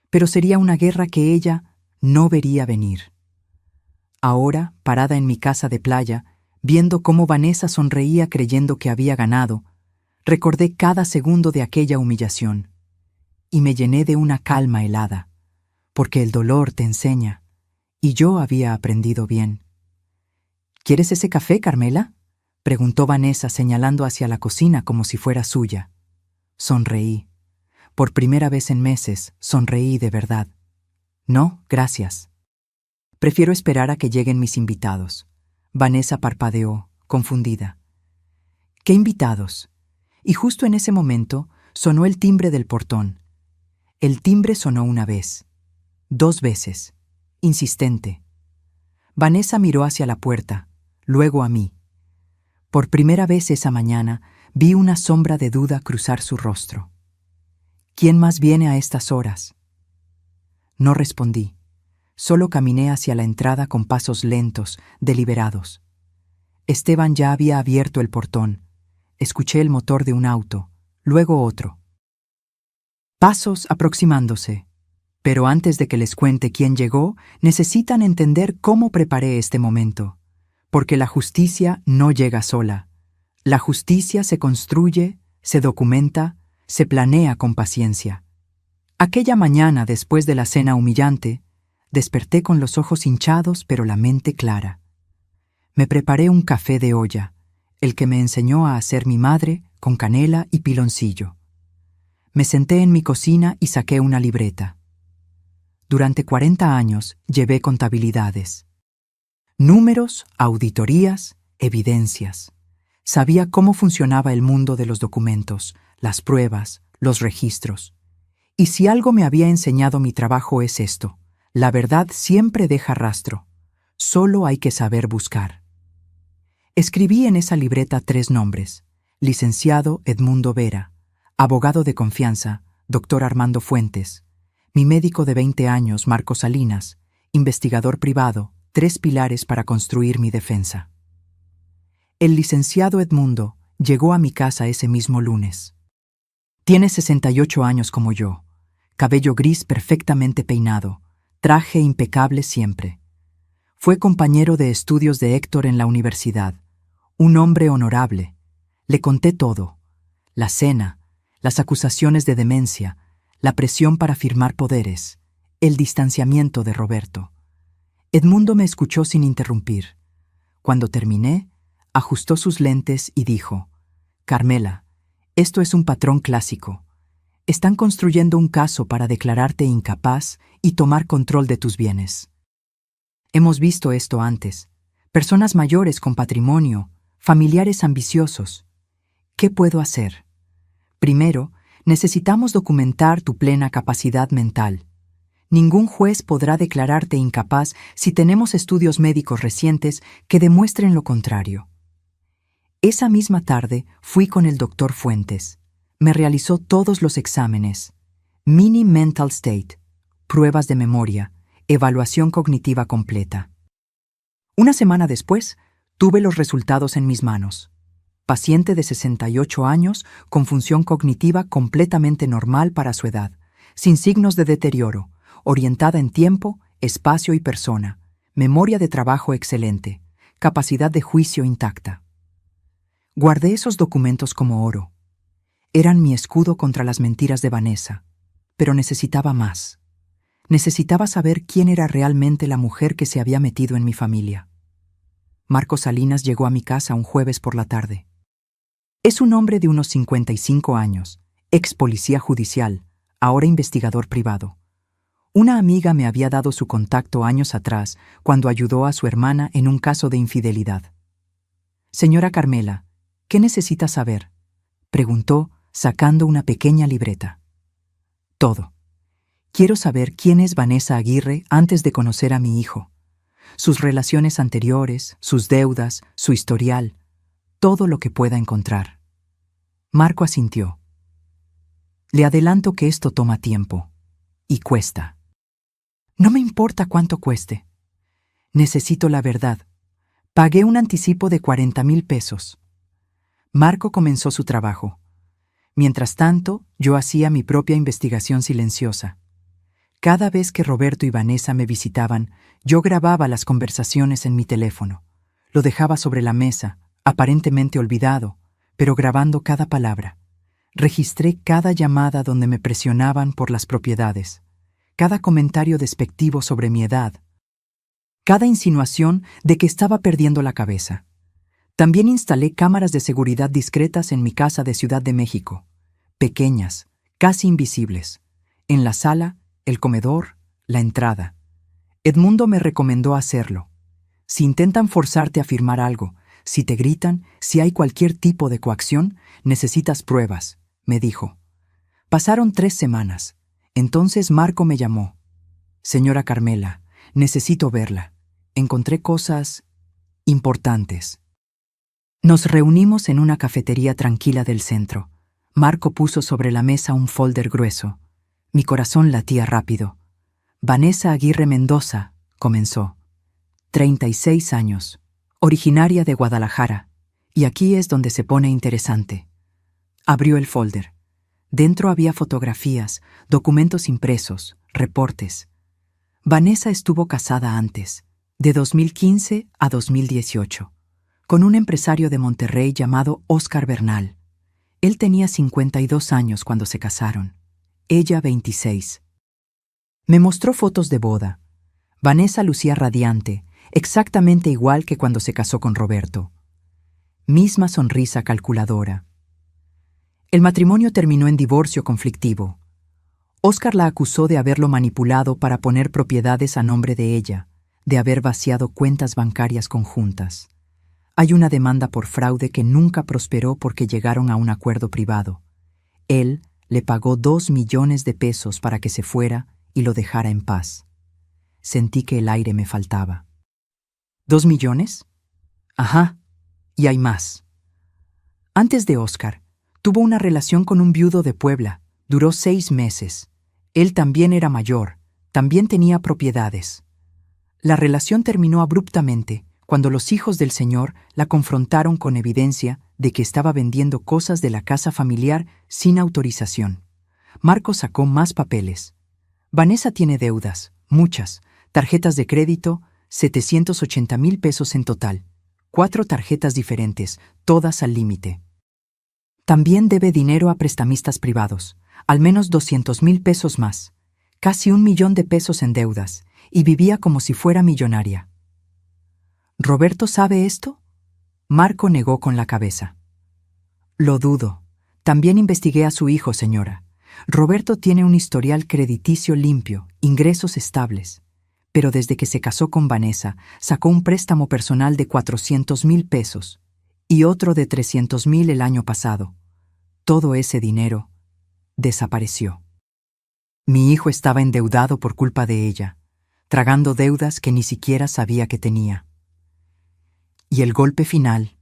Pero sería una guerra que ella no vería venir. Ahora, parada en mi casa de playa, viendo cómo Vanessa sonreía creyendo que había ganado, recordé cada segundo de aquella humillación y me llené de una calma helada, porque el dolor te enseña, y yo había aprendido bien. ¿Quieres ese café, Carmela?, preguntó Vanessa señalando hacia la cocina como si fuera suya. Sonreí. Por primera vez en meses, sonreí de verdad. No, gracias. Prefiero esperar a que lleguen mis invitados. Vanessa parpadeó, confundida. ¿Qué invitados? Y justo en ese momento sonó el timbre del portón. El timbre sonó una vez, 2 veces, insistente. Vanessa miró hacia la puerta, luego a mí. Por primera vez esa mañana vi una sombra de duda cruzar su rostro. ¿Quién más viene a estas horas? No respondí. Solo caminé hacia la entrada con pasos lentos, deliberados. Esteban ya había abierto el portón. Escuché el motor de un auto, luego otro. Pasos aproximándose. Pero antes de que les cuente quién llegó, necesitan entender cómo preparé este momento. Porque la justicia no llega sola. La justicia se construye, se documenta, se planea con paciencia. Aquella mañana, después de la cena humillante, desperté con los ojos hinchados pero la mente clara. Me preparé un café de olla, el que me enseñó a hacer mi madre con canela y piloncillo. Me senté en mi cocina y saqué una libreta. Durante 40 años llevé contabilidades. Números, auditorías, evidencias. Sabía cómo funcionaba el mundo de los documentos, las pruebas, los registros. Y si algo me había enseñado mi trabajo es esto: la verdad siempre deja rastro. Solo hay que saber buscar. Escribí en esa libreta 3 nombres: licenciado Edmundo Vera, abogado de confianza, doctor Armando Fuentes, mi médico de 20 años, Marco Salinas, investigador privado, 3 pilares para construir mi defensa. El licenciado Edmundo llegó a mi casa ese mismo lunes. Tiene 68 años como yo, cabello gris perfectamente peinado, traje impecable siempre. Fue compañero de estudios de Héctor en la universidad, un hombre honorable. Le conté todo: la cena, las acusaciones de demencia, la presión para firmar poderes, el distanciamiento de Roberto. Edmundo me escuchó sin interrumpir. Cuando terminé, Ajustó sus lentes y dijo: «Carmela, esto es un patrón clásico. Están construyendo un caso para declararte incapaz y tomar control de tus bienes. Hemos visto esto antes. Personas mayores con patrimonio, familiares ambiciosos. ¿Qué puedo hacer? Primero, necesitamos documentar tu plena capacidad mental. Ningún juez podrá declararte incapaz si tenemos estudios médicos recientes que demuestren lo contrario». Esa misma tarde fui con el doctor Fuentes. Me realizó todos los exámenes: Mini Mental State, pruebas de memoria, evaluación cognitiva completa. Una semana después, tuve los resultados en mis manos. Paciente de 68 años con función cognitiva completamente normal para su edad, sin signos de deterioro, orientada en tiempo, espacio y persona, memoria de trabajo excelente, capacidad de juicio intacta. Guardé esos documentos como oro. Eran mi escudo contra las mentiras de Vanessa, pero necesitaba más. Necesitaba saber quién era realmente la mujer que se había metido en mi familia. Marco Salinas llegó a mi casa un jueves por la tarde. Es un hombre de unos 55 años, ex policía judicial, ahora investigador privado. Una amiga me había dado su contacto años atrás cuando ayudó a su hermana en un caso de infidelidad. «Señora Carmela, ¿qué necesita saber?», preguntó, sacando una pequeña libreta. «Todo. Quiero saber quién es Vanessa Aguirre antes de conocer a mi hijo. Sus relaciones anteriores, sus deudas, su historial, todo lo que pueda encontrar». Marco asintió. «Le adelanto que esto toma tiempo. Y cuesta». «No me importa cuánto cueste. Necesito la verdad. Pagué un anticipo de 40,000 pesos». Marco comenzó su trabajo. Mientras tanto, yo hacía mi propia investigación silenciosa. Cada vez que Roberto y Vanessa me visitaban, yo grababa las conversaciones en mi teléfono. Lo dejaba sobre la mesa, aparentemente olvidado, pero grabando cada palabra. Registré cada llamada donde me presionaban por las propiedades, cada comentario despectivo sobre mi edad, cada insinuación de que estaba perdiendo la cabeza. También instalé cámaras de seguridad discretas en mi casa de Ciudad de México, pequeñas, casi invisibles, en la sala, el comedor, la entrada. Edmundo me recomendó hacerlo. Si intentan forzarte a firmar algo, si te gritan, si hay cualquier tipo de coacción, necesitas pruebas, me dijo. Pasaron 3 semanas. Entonces Marco me llamó. «Señora Carmela, necesito verla. Encontré cosas importantes». Nos reunimos en una cafetería tranquila del centro. Marco puso sobre la mesa un folder grueso. Mi corazón latía rápido. «Vanessa Aguirre Mendoza», comenzó. 36 años, originaria de Guadalajara. Y aquí es donde se pone interesante. Abrió el folder. Dentro había fotografías, documentos impresos, reportes. Vanessa estuvo casada antes, de 2015 a 2018. Con un empresario de Monterrey llamado Óscar Bernal. Él tenía 52 años cuando se casaron, ella 26. Me mostró fotos de boda. Vanessa lucía radiante, exactamente igual que cuando se casó con Roberto. Misma sonrisa calculadora. El matrimonio terminó en divorcio conflictivo. Óscar la acusó de haberlo manipulado para poner propiedades a nombre de ella, de haber vaciado cuentas bancarias conjuntas. Hay una demanda por fraude que nunca prosperó porque llegaron a un acuerdo privado. Él le pagó 2 millones de pesos para que se fuera y lo dejara en paz. Sentí que el aire me faltaba. ¿2 millones? Ajá, y hay más. Antes de Óscar, tuvo una relación con un viudo de Puebla. Duró 6 meses. Él también era mayor, también tenía propiedades. La relación terminó abruptamente cuando los hijos del señor la confrontaron con evidencia de que estaba vendiendo cosas de la casa familiar sin autorización. Marco sacó más papeles. Vanessa tiene deudas, muchas, tarjetas de crédito, 780,000 pesos en total, 4 tarjetas diferentes, todas al límite. También debe dinero a prestamistas privados, al menos 200,000 pesos más, casi 1 millón de pesos en deudas, y vivía como si fuera millonaria. ¿Roberto sabe esto? Marco negó con la cabeza. Lo dudo. También investigué a su hijo, señora. Roberto tiene un historial crediticio limpio, ingresos estables. Pero desde que se casó con Vanessa, sacó un préstamo personal de 400,000 pesos y otro de 300,000 el año pasado. Todo ese dinero desapareció. Mi hijo estaba endeudado por culpa de ella, tragando deudas que ni siquiera sabía que tenía. Y el golpe final.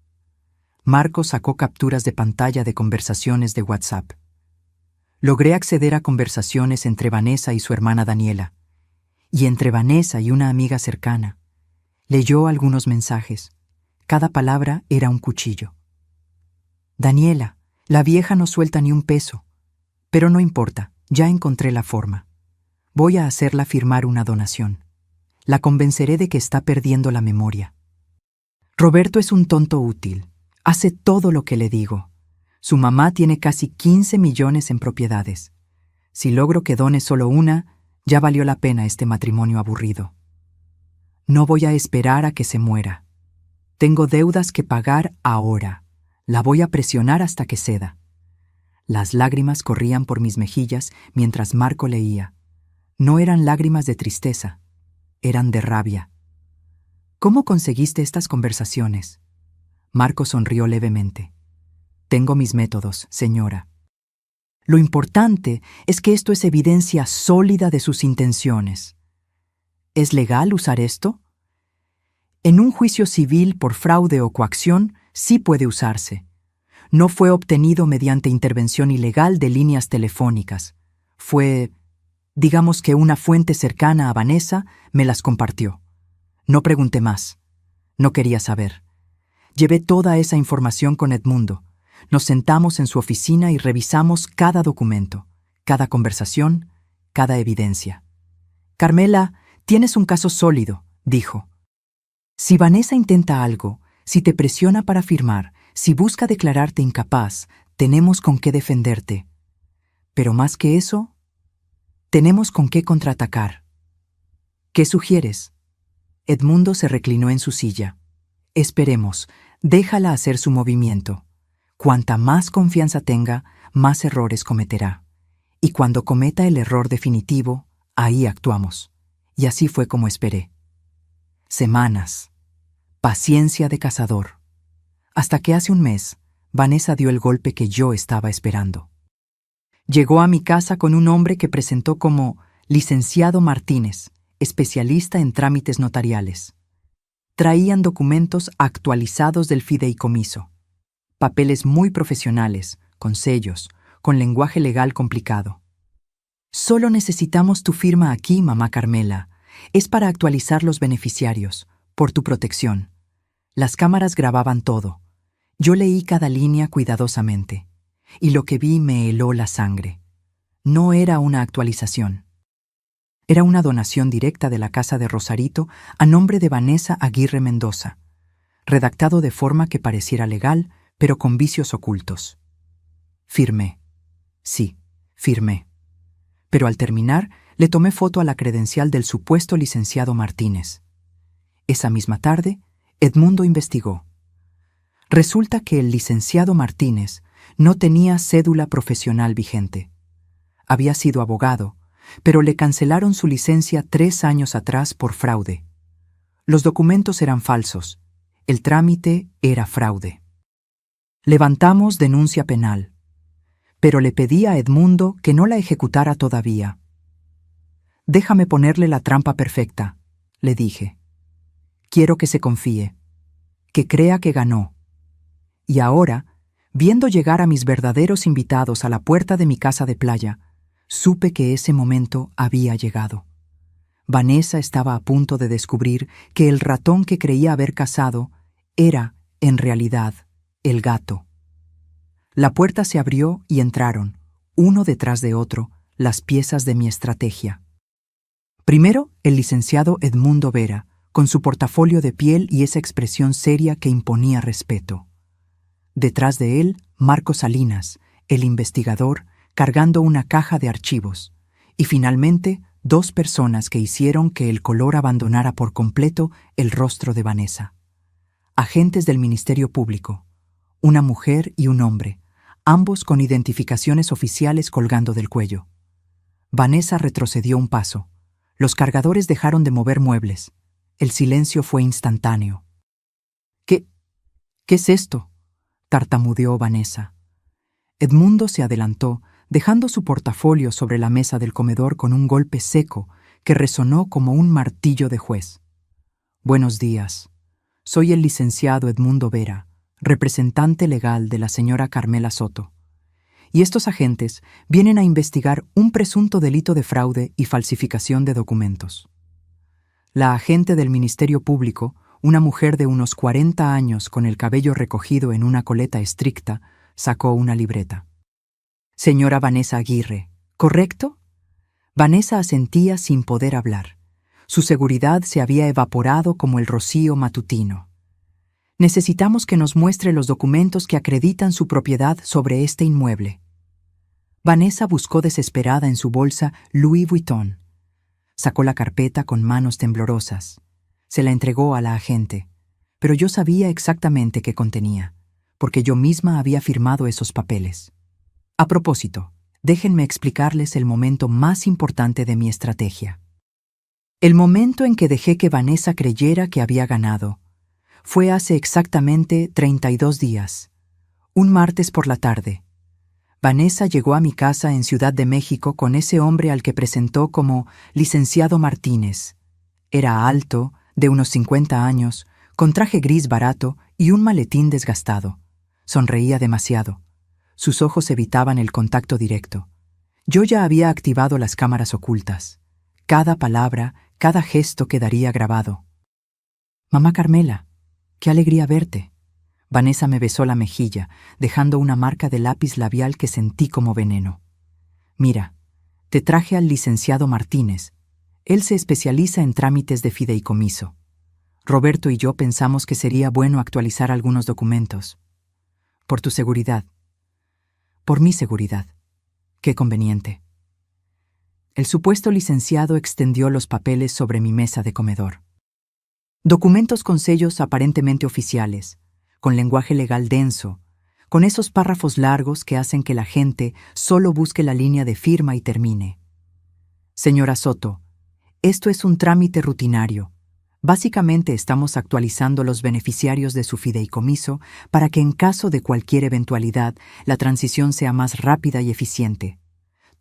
Marco sacó capturas de pantalla de conversaciones de WhatsApp. Logré acceder a conversaciones entre Vanessa y su hermana Daniela, y entre Vanessa y una amiga cercana. Leyó algunos mensajes. Cada palabra era un cuchillo. Daniela, la vieja no suelta ni un peso. Pero no importa, ya encontré la forma. Voy a hacerla firmar una donación. La convenceré de que está perdiendo la memoria. Roberto es un tonto útil. Hace todo lo que le digo. Su mamá tiene casi 15 millones en propiedades. Si logro que done solo una, ya valió la pena este matrimonio aburrido. No voy a esperar a que se muera. Tengo deudas que pagar ahora. La voy a presionar hasta que ceda. Las lágrimas corrían por mis mejillas mientras Marco leía. No eran lágrimas de tristeza, eran de rabia. ¿Cómo conseguiste estas conversaciones? Marco sonrió levemente. Tengo mis métodos, señora. Lo importante es que esto es evidencia sólida de sus intenciones. ¿Es legal usar esto? En un juicio civil por fraude o coacción, sí puede usarse. No fue obtenido mediante intervención ilegal de líneas telefónicas. Fue, digamos que una fuente cercana a Vanessa me las compartió. No pregunté más. No quería saber. Llevé toda esa información con Edmundo. Nos sentamos en su oficina y revisamos cada documento, cada conversación, cada evidencia. Carmela, tienes un caso sólido, dijo. Si Vanessa intenta algo, si te presiona para firmar, si busca declararte incapaz, tenemos con qué defenderte. Pero más que eso, tenemos con qué contraatacar. ¿Qué sugieres? Edmundo se reclinó en su silla. Esperemos, déjala hacer su movimiento. Cuanta más confianza tenga, más errores cometerá. Y cuando cometa el error definitivo, ahí actuamos. Y así fue como esperé. Semanas. Paciencia de cazador. Hasta que hace un mes, Vanessa dio el golpe que yo estaba esperando. Llegó a mi casa con un hombre que presentó como licenciado Martínez, especialista en trámites notariales. Traían documentos actualizados del fideicomiso, papeles muy profesionales, con sellos, con lenguaje legal complicado. Solo necesitamos tu firma aquí, mamá Carmela. Es para actualizar los beneficiarios, por tu protección. Las cámaras grababan todo. Yo leí cada línea cuidadosamente, y lo que vi me heló la sangre. No era una actualización. Era una donación directa de la casa de Rosarito a nombre de Vanessa Aguirre Mendoza, redactado de forma que pareciera legal, pero con vicios ocultos. Firmé. Sí, firmé. Pero al terminar, le tomé foto a la credencial del supuesto licenciado Martínez. Esa misma tarde, Edmundo investigó. Resulta que el licenciado Martínez no tenía cédula profesional vigente. Había sido abogado, pero le cancelaron su licencia 3 años atrás por fraude. Los documentos eran falsos. El trámite era fraude. Levantamos denuncia penal, pero le pedí a Edmundo que no la ejecutara todavía. Déjame ponerle la trampa perfecta, le dije. Quiero que se confíe, que crea que ganó. Y ahora, viendo llegar a mis verdaderos invitados a la puerta de mi casa de playa, supe que ese momento había llegado. Vanessa estaba a punto de descubrir que el ratón que creía haber cazado era, en realidad, el gato. La puerta se abrió y entraron, uno detrás de otro, las piezas de mi estrategia. Primero, el licenciado Edmundo Vera, con su portafolio de piel y esa expresión seria que imponía respeto. Detrás de él, Marco Salinas, el investigador, cargando una caja de archivos. Y finalmente, 2 personas que hicieron que el color abandonara por completo el rostro de Vanessa. agentes del Ministerio Público, una mujer y un hombre, ambos con identificaciones oficiales colgando del cuello. Vanessa retrocedió un paso. Los cargadores dejaron de mover muebles. El silencio fue instantáneo. ¿Qué es esto?, tartamudeó Vanessa. Edmundo se adelantó, dejando su portafolio sobre la mesa del comedor con un golpe seco que resonó como un martillo de juez. Buenos días. Soy el licenciado Edmundo Vera, representante legal de la señora Carmela Soto. Y estos agentes vienen a investigar un presunto delito de fraude y falsificación de documentos. La agente del Ministerio Público, una mujer de unos 40 años con el cabello recogido en una coleta estricta, sacó una libreta. Señora Vanessa Aguirre, ¿correcto? Vanessa asentía sin poder hablar. Su seguridad se había evaporado como el rocío matutino. Necesitamos que nos muestre los documentos que acreditan su propiedad sobre este inmueble. Vanessa buscó desesperada en su bolsa Louis Vuitton. Sacó la carpeta con manos temblorosas. Se la entregó a la agente, pero yo sabía exactamente qué contenía, porque yo misma había firmado esos papeles. A propósito, déjenme explicarles el momento más importante de mi estrategia. El momento en que dejé que Vanessa creyera que había ganado fue hace exactamente 32 días, un martes por la tarde. Vanessa llegó a mi casa en Ciudad de México con ese hombre al que presentó como licenciado Martínez. Era alto, de unos 50 años, con traje gris barato y un maletín desgastado. Sonreía demasiado. Sus ojos evitaban el contacto directo. Yo ya había activado las cámaras ocultas. Cada palabra, cada gesto quedaría grabado. Mamá Carmela, qué alegría verte. Vanessa me besó la mejilla, dejando una marca de lápiz labial que sentí como veneno. Mira, te traje al licenciado Martínez. Él se especializa en trámites de fideicomiso. Roberto y yo pensamos que sería bueno actualizar algunos documentos. Por tu seguridad. Por mi seguridad. Qué conveniente. El supuesto licenciado extendió los papeles sobre mi mesa de comedor. Documentos con sellos aparentemente oficiales, con lenguaje legal denso, con esos párrafos largos que hacen que la gente solo busque la línea de firma y termine. Señora Soto, esto es un trámite rutinario. Básicamente estamos actualizando los beneficiarios de su fideicomiso para que en caso de cualquier eventualidad la transición sea más rápida y eficiente.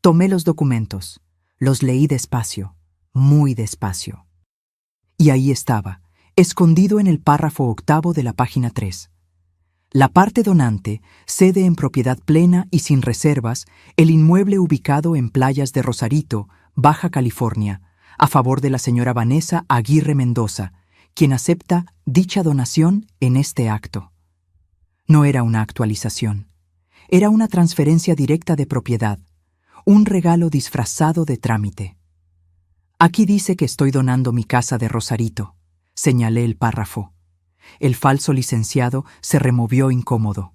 Tomé los documentos, los leí despacio, muy despacio. Y ahí estaba, escondido en el párrafo 8 de la página 3. La parte donante cede en propiedad plena y sin reservas el inmueble ubicado en Playas de Rosarito, Baja California, a favor de la señora Vanessa Aguirre Mendoza, quien acepta dicha donación en este acto. No era una actualización, era una transferencia directa de propiedad, un regalo disfrazado de trámite. Aquí dice que estoy donando mi casa de Rosarito, señalé el párrafo. El falso licenciado se removió incómodo.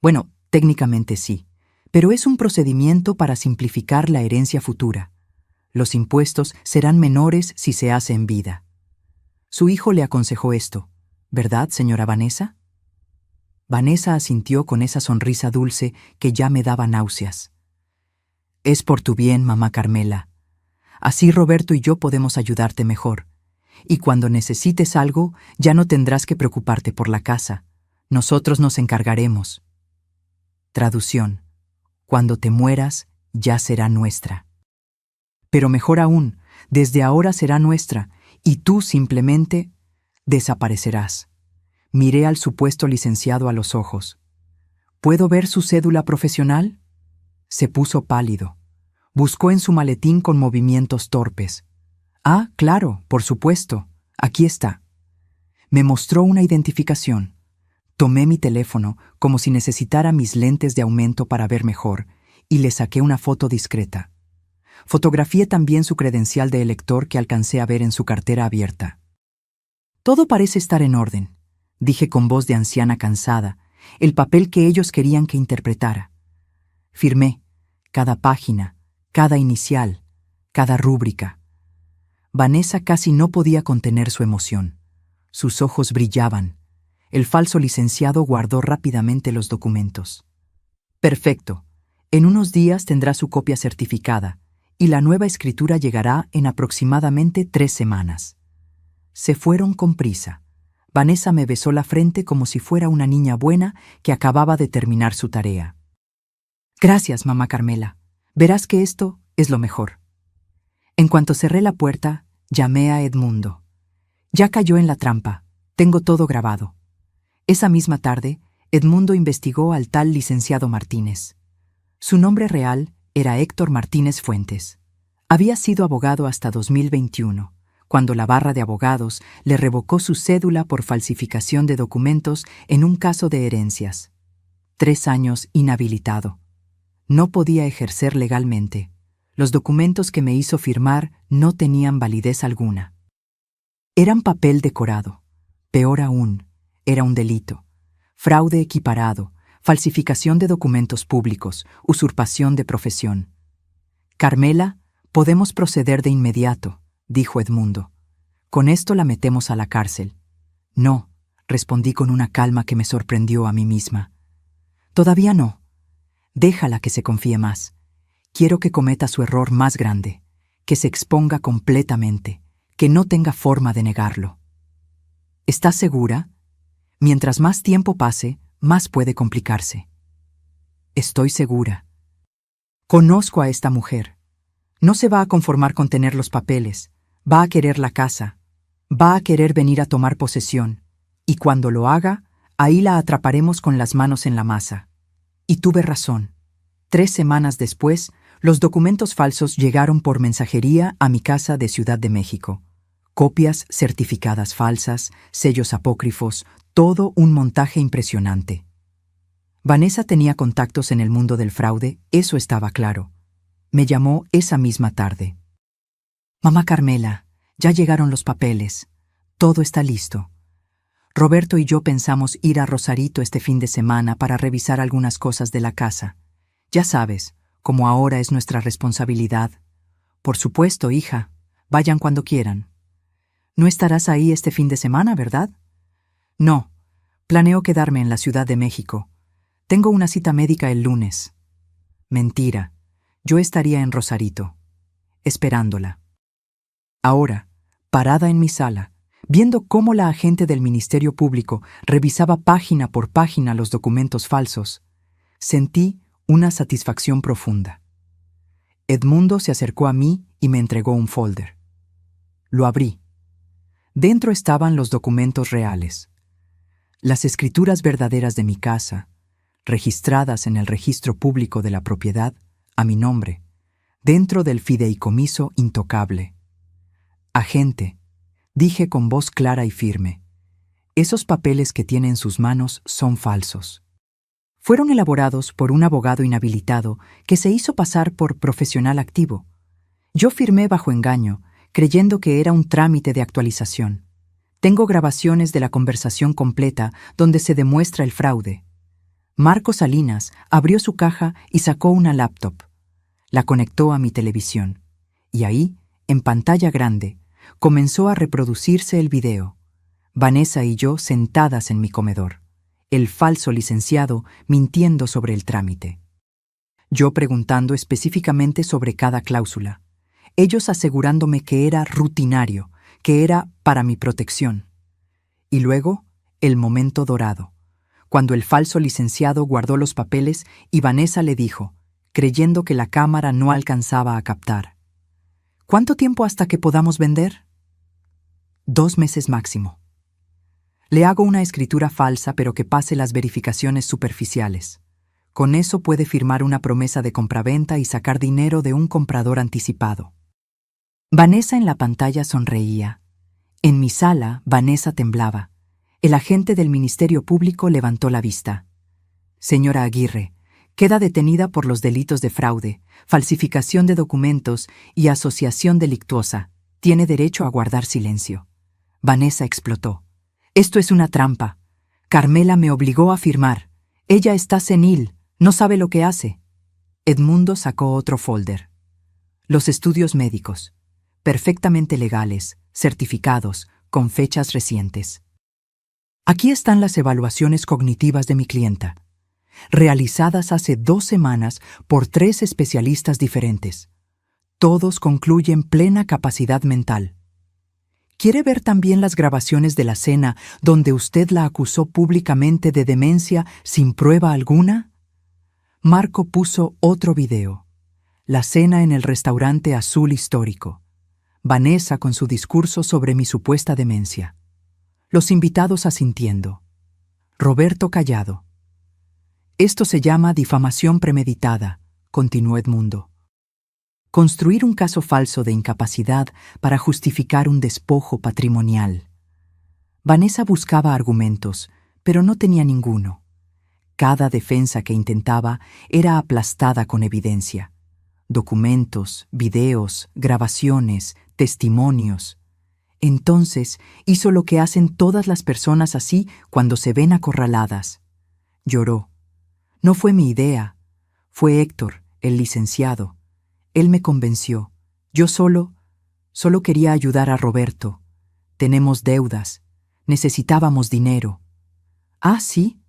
Bueno, técnicamente sí, pero es un procedimiento para simplificar la herencia futura. Los impuestos serán menores si se hace en vida. Su hijo le aconsejó esto, ¿verdad, señora Vanessa? Vanessa asintió con esa sonrisa dulce que ya me daba náuseas. Es por tu bien, mamá Carmela. Así Roberto y yo podemos ayudarte mejor. Y cuando necesites algo, ya no tendrás que preocuparte por la casa. Nosotros nos encargaremos. Traducción. Cuando te mueras, ya será nuestra. Pero mejor aún, desde ahora será nuestra, y tú simplemente desaparecerás. Miré al supuesto licenciado a los ojos. ¿Puedo ver su cédula profesional? Se puso pálido. Buscó en su maletín con movimientos torpes. Ah, claro, por supuesto. Aquí está. Me mostró una identificación. Tomé mi teléfono como si necesitara mis lentes de aumento para ver mejor y le saqué una foto discreta. Fotografié también su credencial de elector que alcancé a ver en su cartera abierta. Todo parece estar en orden, dije con voz de anciana cansada, el papel que ellos querían que interpretara. Firmé cada página, cada inicial, cada rúbrica. Vanessa casi no podía contener su emoción. Sus ojos brillaban, El falso licenciado guardó rápidamente los documentos. Perfecto. En unos días tendrá su copia certificada y la nueva escritura llegará en aproximadamente 3 semanas. Se fueron con prisa. Vanessa me besó la frente como si fuera una niña buena que acababa de terminar su tarea. Gracias, mamá Carmela. Verás que esto es lo mejor. En cuanto cerré la puerta, llamé a Edmundo. Ya cayó en la trampa. Tengo todo grabado. Esa misma tarde, Edmundo investigó al tal licenciado Martínez. Su nombre real era Héctor Martínez Fuentes. Había sido abogado hasta 2021, cuando la barra de abogados le revocó su cédula por falsificación de documentos en un caso de herencias. 3 años inhabilitado. No podía ejercer legalmente. Los documentos que me hizo firmar no tenían validez alguna. Eran papel decorado. Peor aún, era un delito. Fraude equiparado, falsificación de documentos públicos, usurpación de profesión. Carmela, podemos proceder de inmediato, dijo Edmundo. Con esto la metemos a la cárcel. No, respondí con una calma que me sorprendió a mí misma. Todavía no. Déjala que se confíe más. Quiero que cometa su error más grande, que se exponga completamente, que no tenga forma de negarlo. ¿Estás segura? Mientras más tiempo pase, más puede complicarse. Estoy segura. Conozco a esta mujer. No se va a conformar con tener los papeles, va a querer la casa, va a querer venir a tomar posesión, y cuando lo haga, ahí la atraparemos con las manos en la masa. Y tuve razón. 3 semanas después, los documentos falsos llegaron por mensajería a mi casa de Ciudad de México. Copias certificadas falsas, sellos apócrifos, todo un montaje impresionante. Vanessa tenía contactos en el mundo del fraude, eso estaba claro. Me llamó esa misma tarde. Mamá Carmela, ya llegaron los papeles. Todo está listo. Roberto y yo pensamos ir a Rosarito este fin de semana para revisar algunas cosas de la casa. Ya sabes, como ahora es nuestra responsabilidad. Por supuesto, hija. Vayan cuando quieran. No estarás ahí este fin de semana, ¿verdad? No. Planeo quedarme en la Ciudad de México. Tengo una cita médica el lunes. Mentira. Yo estaría en Rosarito, esperándola. Ahora, parada en mi sala, viendo cómo la agente del Ministerio Público revisaba página por página los documentos falsos, sentí una satisfacción profunda. Edmundo se acercó a mí y me entregó un folder. Lo abrí. Dentro estaban los documentos reales. Las escrituras verdaderas de mi casa, registradas en el registro público de la propiedad, a mi nombre, dentro del fideicomiso intocable. Agente, dije con voz clara y firme, esos papeles que tiene en sus manos son falsos. Fueron elaborados por un abogado inhabilitado que se hizo pasar por profesional activo. Yo firmé bajo engaño, creyendo que era un trámite de actualización. Tengo grabaciones de la conversación completa donde se demuestra el fraude. Marco Salinas abrió su caja y sacó una laptop. La conectó a mi televisión. Y ahí, en pantalla grande, comenzó a reproducirse el video. Vanessa y yo sentadas en mi comedor. El falso licenciado mintiendo sobre el trámite. Yo preguntando específicamente sobre cada cláusula. Ellos asegurándome que era rutinario, que era para mi protección. Y luego, el momento dorado, cuando el falso licenciado guardó los papeles y Vanessa le dijo, creyendo que la cámara no alcanzaba a captar: ¿cuánto tiempo hasta que podamos vender? 2 meses máximo. Le hago una escritura falsa pero que pase las verificaciones superficiales. Con eso puede firmar una promesa de compraventa y sacar dinero de un comprador anticipado. Vanessa en la pantalla sonreía. En mi sala, Vanessa temblaba. El agente del Ministerio Público levantó la vista. Señora Aguirre, queda detenida por los delitos de fraude, falsificación de documentos y asociación delictuosa. Tiene derecho a guardar silencio. Vanessa explotó. Esto es una trampa. Carmela me obligó a firmar. Ella está senil, no sabe lo que hace. Edmundo sacó otro folder. Los estudios médicos. Perfectamente legales, certificados, con fechas recientes. Aquí están las evaluaciones cognitivas de mi clienta, realizadas hace 2 semanas por 3 especialistas diferentes. Todos concluyen plena capacidad mental. ¿Quiere ver también las grabaciones de la cena donde usted la acusó públicamente de demencia sin prueba alguna? Marco puso otro video. La cena en el restaurante azul histórico. Vanessa con su discurso sobre mi supuesta demencia. Los invitados asintiendo. Roberto callado. Esto se llama difamación premeditada, continuó Edmundo. Construir un caso falso de incapacidad para justificar un despojo patrimonial. Vanessa buscaba argumentos, pero no tenía ninguno. Cada defensa que intentaba era aplastada con evidencia. Documentos, videos, grabaciones, testimonios. Entonces hizo lo que hacen todas las personas así cuando se ven acorraladas. Lloró. No fue mi idea. Fue Héctor, el licenciado. Él me convenció. Yo solo quería ayudar a Roberto. Tenemos deudas. Necesitábamos dinero. Ah, sí.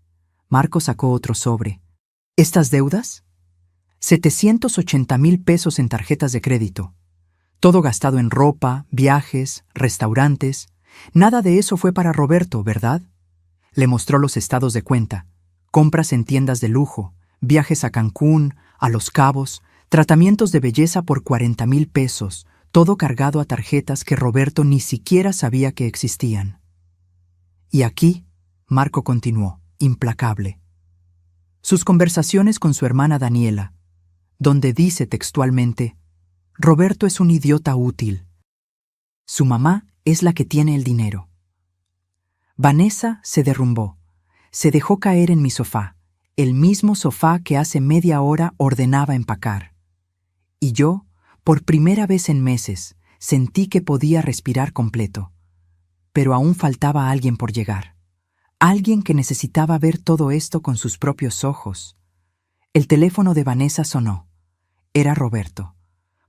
Marco sacó otro sobre. ¿Estas deudas? 780,000 pesos en tarjetas de crédito. Todo gastado en ropa, viajes, restaurantes. Nada de eso fue para Roberto, ¿verdad? Le mostró los estados de cuenta. Compras en tiendas de lujo, viajes a Cancún, a Los Cabos, tratamientos de belleza por 40,000 pesos, todo cargado a tarjetas que Roberto ni siquiera sabía que existían. Y aquí, Marco continuó, implacable. Sus conversaciones con su hermana Daniela, donde dice textualmente, Roberto es un idiota útil. Su mamá es la que tiene el dinero. Vanessa se derrumbó, se dejó caer en mi sofá, el mismo sofá que hace media hora ordenaba empacar. Y yo, por primera vez en meses, sentí que podía respirar completo. Pero aún faltaba alguien por llegar. Alguien que necesitaba ver todo esto con sus propios ojos. El teléfono de Vanessa sonó. Era Roberto.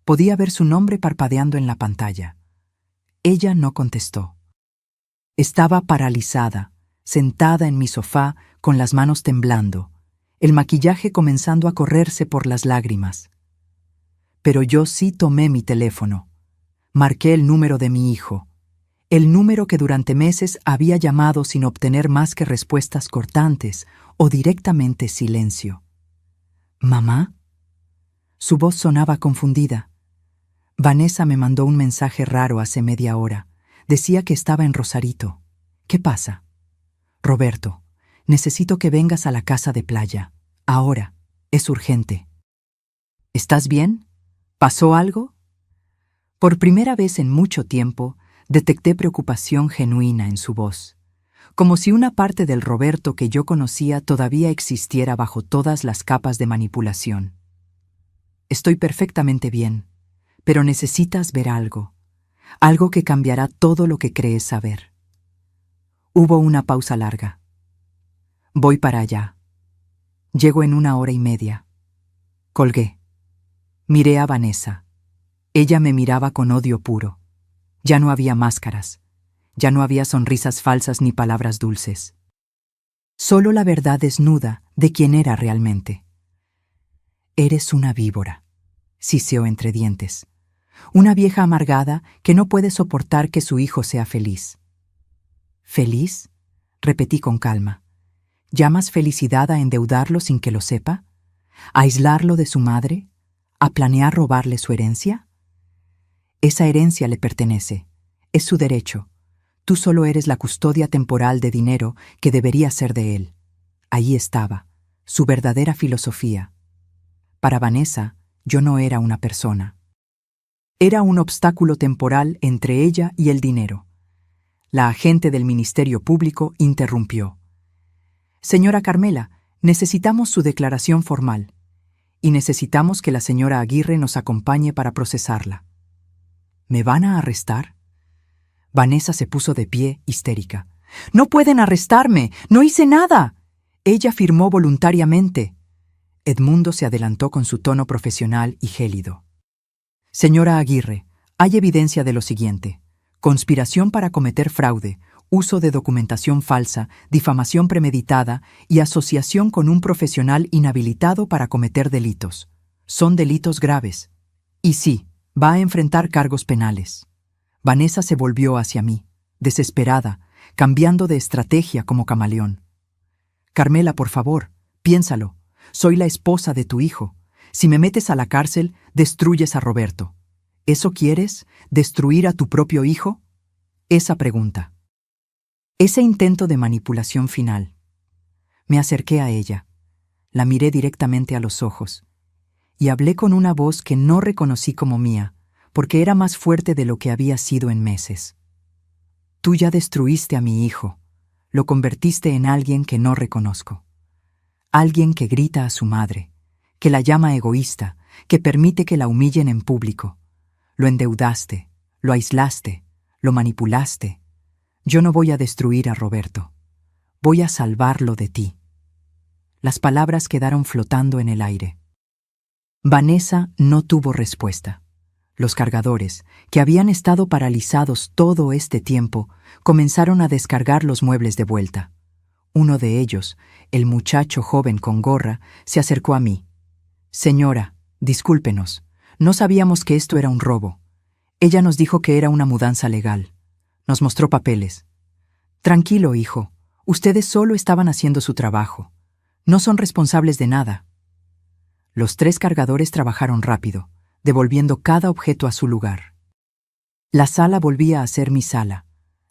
Podía ver su nombre parpadeando en la pantalla. Ella no contestó. Estaba paralizada, sentada en mi sofá con las manos temblando, el maquillaje comenzando a correrse por las lágrimas. Pero yo sí tomé mi teléfono. Marqué el número de mi hijo, el número que durante meses había llamado sin obtener más que respuestas cortantes o directamente silencio. ¿Mamá? Su voz sonaba confundida. Vanessa me mandó un mensaje raro hace media hora. Decía que estaba en Rosarito. ¿Qué pasa? Roberto, necesito que vengas a la casa de playa. Ahora. Es urgente. ¿Estás bien? ¿Pasó algo? Por primera vez en mucho tiempo, detecté preocupación genuina en su voz, como si una parte del Roberto que yo conocía todavía existiera bajo todas las capas de manipulación. Estoy perfectamente bien, pero necesitas ver algo que cambiará todo lo que crees saber. Hubo una pausa larga. Voy para allá. Llego en 1 hora y media. Colgué. Miré a Vanessa. Ella me miraba con odio puro. Ya no había máscaras. Ya no había sonrisas falsas ni palabras dulces. Solo la verdad desnuda de quién era realmente. Eres una víbora, siseó entre dientes. Una vieja amargada que no puede soportar que su hijo sea feliz. ¿Feliz? Repetí con calma. ¿Llamas felicidad a endeudarlo sin que lo sepa? ¿A aislarlo de su madre? ¿A planear robarle su herencia? Esa herencia le pertenece. Es su derecho. Tú solo eres la custodia temporal de dinero que debería ser de él. Ahí estaba, su verdadera filosofía. Para Vanessa, yo no era una persona. Era un obstáculo temporal entre ella y el dinero. La agente del Ministerio Público interrumpió. Señora Carmela, necesitamos su declaración formal. Y necesitamos que la señora Aguirre nos acompañe para procesarla. ¿Me van a arrestar? Vanessa se puso de pie, histérica. ¡No pueden arrestarme! ¡No hice nada! Ella firmó voluntariamente. Edmundo se adelantó con su tono profesional y gélido. Señora Aguirre, hay evidencia de lo siguiente. Conspiración para cometer fraude, uso de documentación falsa, difamación premeditada y asociación con un profesional inhabilitado para cometer delitos. Son delitos graves. Y sí, va a enfrentar cargos penales. Vanessa se volvió hacia mí, desesperada, cambiando de estrategia como camaleón. Carmela, por favor, piénsalo. Soy la esposa de tu hijo. Si me metes a la cárcel, destruyes a Roberto. ¿Eso quieres? ¿Destruir a tu propio hijo? Esa pregunta. Ese intento de manipulación final. Me acerqué a ella, la miré directamente a los ojos, y hablé con una voz que no reconocí como mía, porque era más fuerte de lo que había sido en meses. Tú ya destruiste a mi hijo, lo convertiste en alguien que no reconozco. Alguien que grita a su madre, que la llama egoísta, que permite que la humillen en público. Lo endeudaste, lo aislaste, lo manipulaste. Yo no voy a destruir a Roberto. Voy a salvarlo de ti. Las palabras quedaron flotando en el aire. Vanessa no tuvo respuesta. Los cargadores, que habían estado paralizados todo este tiempo, comenzaron a descargar los muebles de vuelta. Uno de ellos, el muchacho joven con gorra, se acercó a mí. Señora, discúlpenos, no sabíamos que esto era un robo. Ella nos dijo que era una mudanza legal. Nos mostró papeles. Tranquilo, hijo, ustedes solo estaban haciendo su trabajo. No son responsables de nada. Los 3 cargadores trabajaron rápido, devolviendo cada objeto a su lugar. La sala volvía a ser mi sala,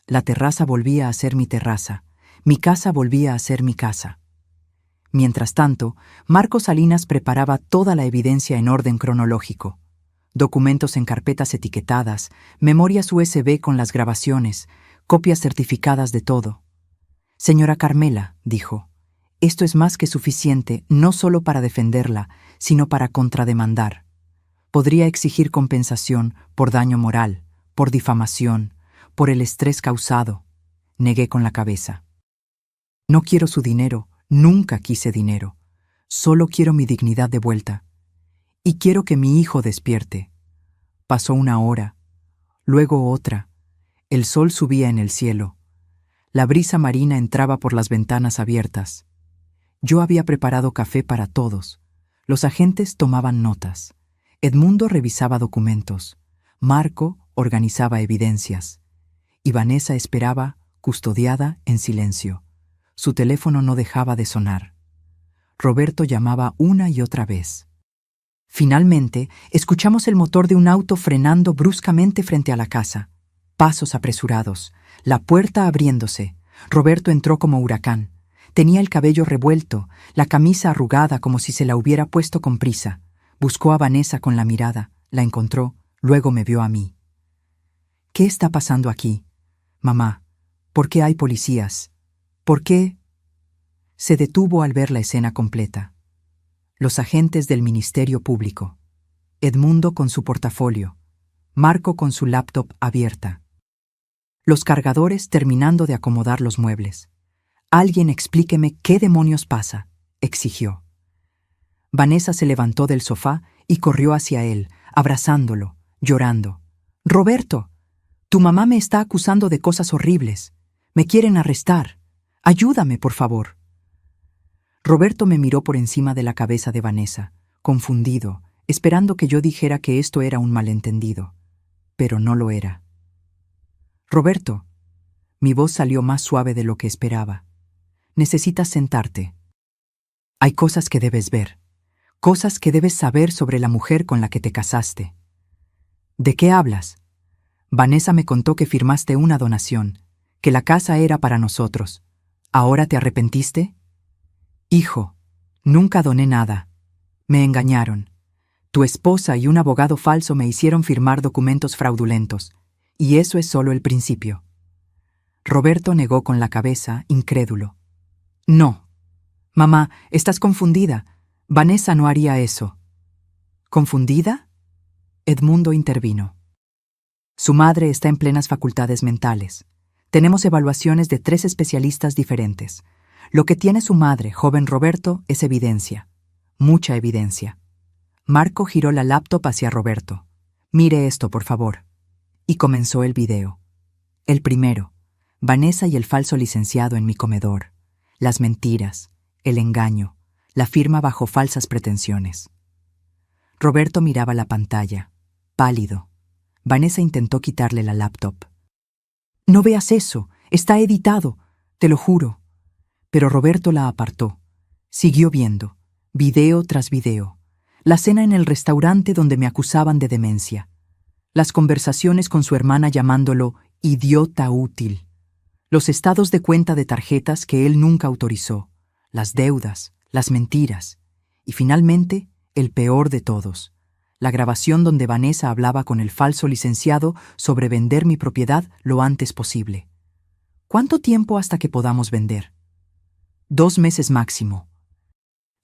la terraza volvía a ser mi terraza, mi casa volvía a ser mi casa. Mientras tanto, Marco Salinas preparaba toda la evidencia en orden cronológico. Documentos en carpetas etiquetadas, memorias USB con las grabaciones, copias certificadas de todo. Señora Carmela, dijo, esto es más que suficiente no solo para defenderla, sino para contrademandar. Podría exigir compensación por daño moral, por difamación, por el estrés causado. Negué con la cabeza. No quiero su dinero, nunca quise dinero. Solo quiero mi dignidad de vuelta. Y quiero que mi hijo despierte. Pasó una hora, luego otra. El sol subía en el cielo. La brisa marina entraba por las ventanas abiertas. Yo había preparado café para todos. Los agentes tomaban notas. Edmundo revisaba documentos. Marco organizaba evidencias. Y Vanessa esperaba, custodiada, en silencio. Su teléfono no dejaba de sonar. Roberto llamaba una y otra vez. Finalmente, escuchamos el motor de un auto frenando bruscamente frente a la casa. Pasos apresurados, la puerta abriéndose. Roberto entró como huracán. Tenía el cabello revuelto, la camisa arrugada como si se la hubiera puesto con prisa. Buscó a Vanessa con la mirada, la encontró, luego me vio a mí. ¿Qué está pasando aquí? Mamá, ¿por qué hay policías? ¿Por qué? Se detuvo al ver la escena completa. Los agentes del Ministerio Público. Edmundo con su portafolio. Marco con su laptop abierta. Los cargadores terminando de acomodar los muebles. Alguien explíqueme qué demonios pasa, exigió. Vanessa se levantó del sofá y corrió hacia él, abrazándolo, llorando. Roberto, tu mamá me está acusando de cosas horribles. Me quieren arrestar. Ayúdame, por favor. Roberto me miró por encima de la cabeza de Vanessa, confundido, esperando que yo dijera que esto era un malentendido. Pero no lo era. Roberto, mi voz salió más suave de lo que esperaba. Necesitas sentarte. Hay cosas que debes ver, cosas que debes saber sobre la mujer con la que te casaste. ¿De qué hablas? Vanessa me contó que firmaste una donación, que la casa era para nosotros. ¿Ahora te arrepentiste? Hijo, nunca doné nada. Me engañaron. Tu esposa y un abogado falso me hicieron firmar documentos fraudulentos, y eso es solo el principio. Roberto negó con la cabeza, incrédulo. No. Mamá, estás confundida. Vanessa no haría eso. ¿Confundida? Edmundo intervino. Su madre está en plenas facultades mentales. Tenemos evaluaciones de 3 especialistas diferentes. Lo que tiene su madre, joven Roberto, es evidencia. Mucha evidencia. Marco giró la laptop hacia Roberto. Mire esto, por favor. Y comenzó el video. El primero. Vanessa y el falso licenciado en mi comedor, las mentiras, el engaño, la firma bajo falsas pretensiones. Roberto miraba la pantalla, pálido. Vanessa intentó quitarle la laptop. «No veas eso, está editado, te lo juro». Pero Roberto la apartó. Siguió viendo, video tras video. La cena en el restaurante donde me acusaban de demencia. Las conversaciones con su hermana llamándolo idiota útil. Los estados de cuenta de tarjetas que él nunca autorizó. Las deudas, las mentiras. Y finalmente, el peor de todos. La grabación donde Vanessa hablaba con el falso licenciado sobre vender mi propiedad lo antes posible. ¿Cuánto tiempo hasta que podamos vender? 2 meses máximo.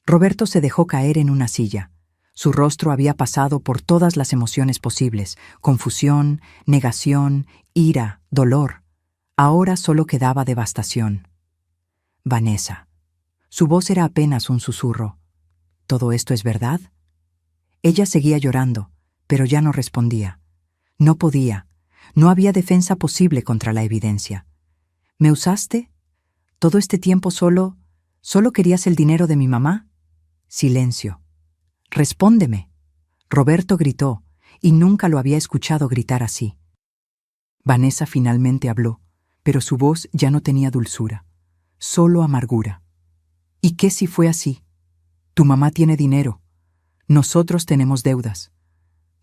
Roberto se dejó caer en una silla. Su rostro había pasado por todas las emociones posibles: confusión, negación, ira, dolor. Ahora solo quedaba devastación. Vanessa. Su voz era apenas un susurro. ¿Todo esto es verdad? Ella seguía llorando, pero ya no respondía. No podía. No había defensa posible contra la evidencia. ¿Me usaste? ¿Todo este tiempo solo querías el dinero de mi mamá? Silencio. Respóndeme. Roberto gritó, y nunca lo había escuchado gritar así. Vanessa finalmente habló, pero su voz ya no tenía dulzura, solo amargura. ¿Y qué si fue así? Tu mamá tiene dinero. Nosotros tenemos deudas.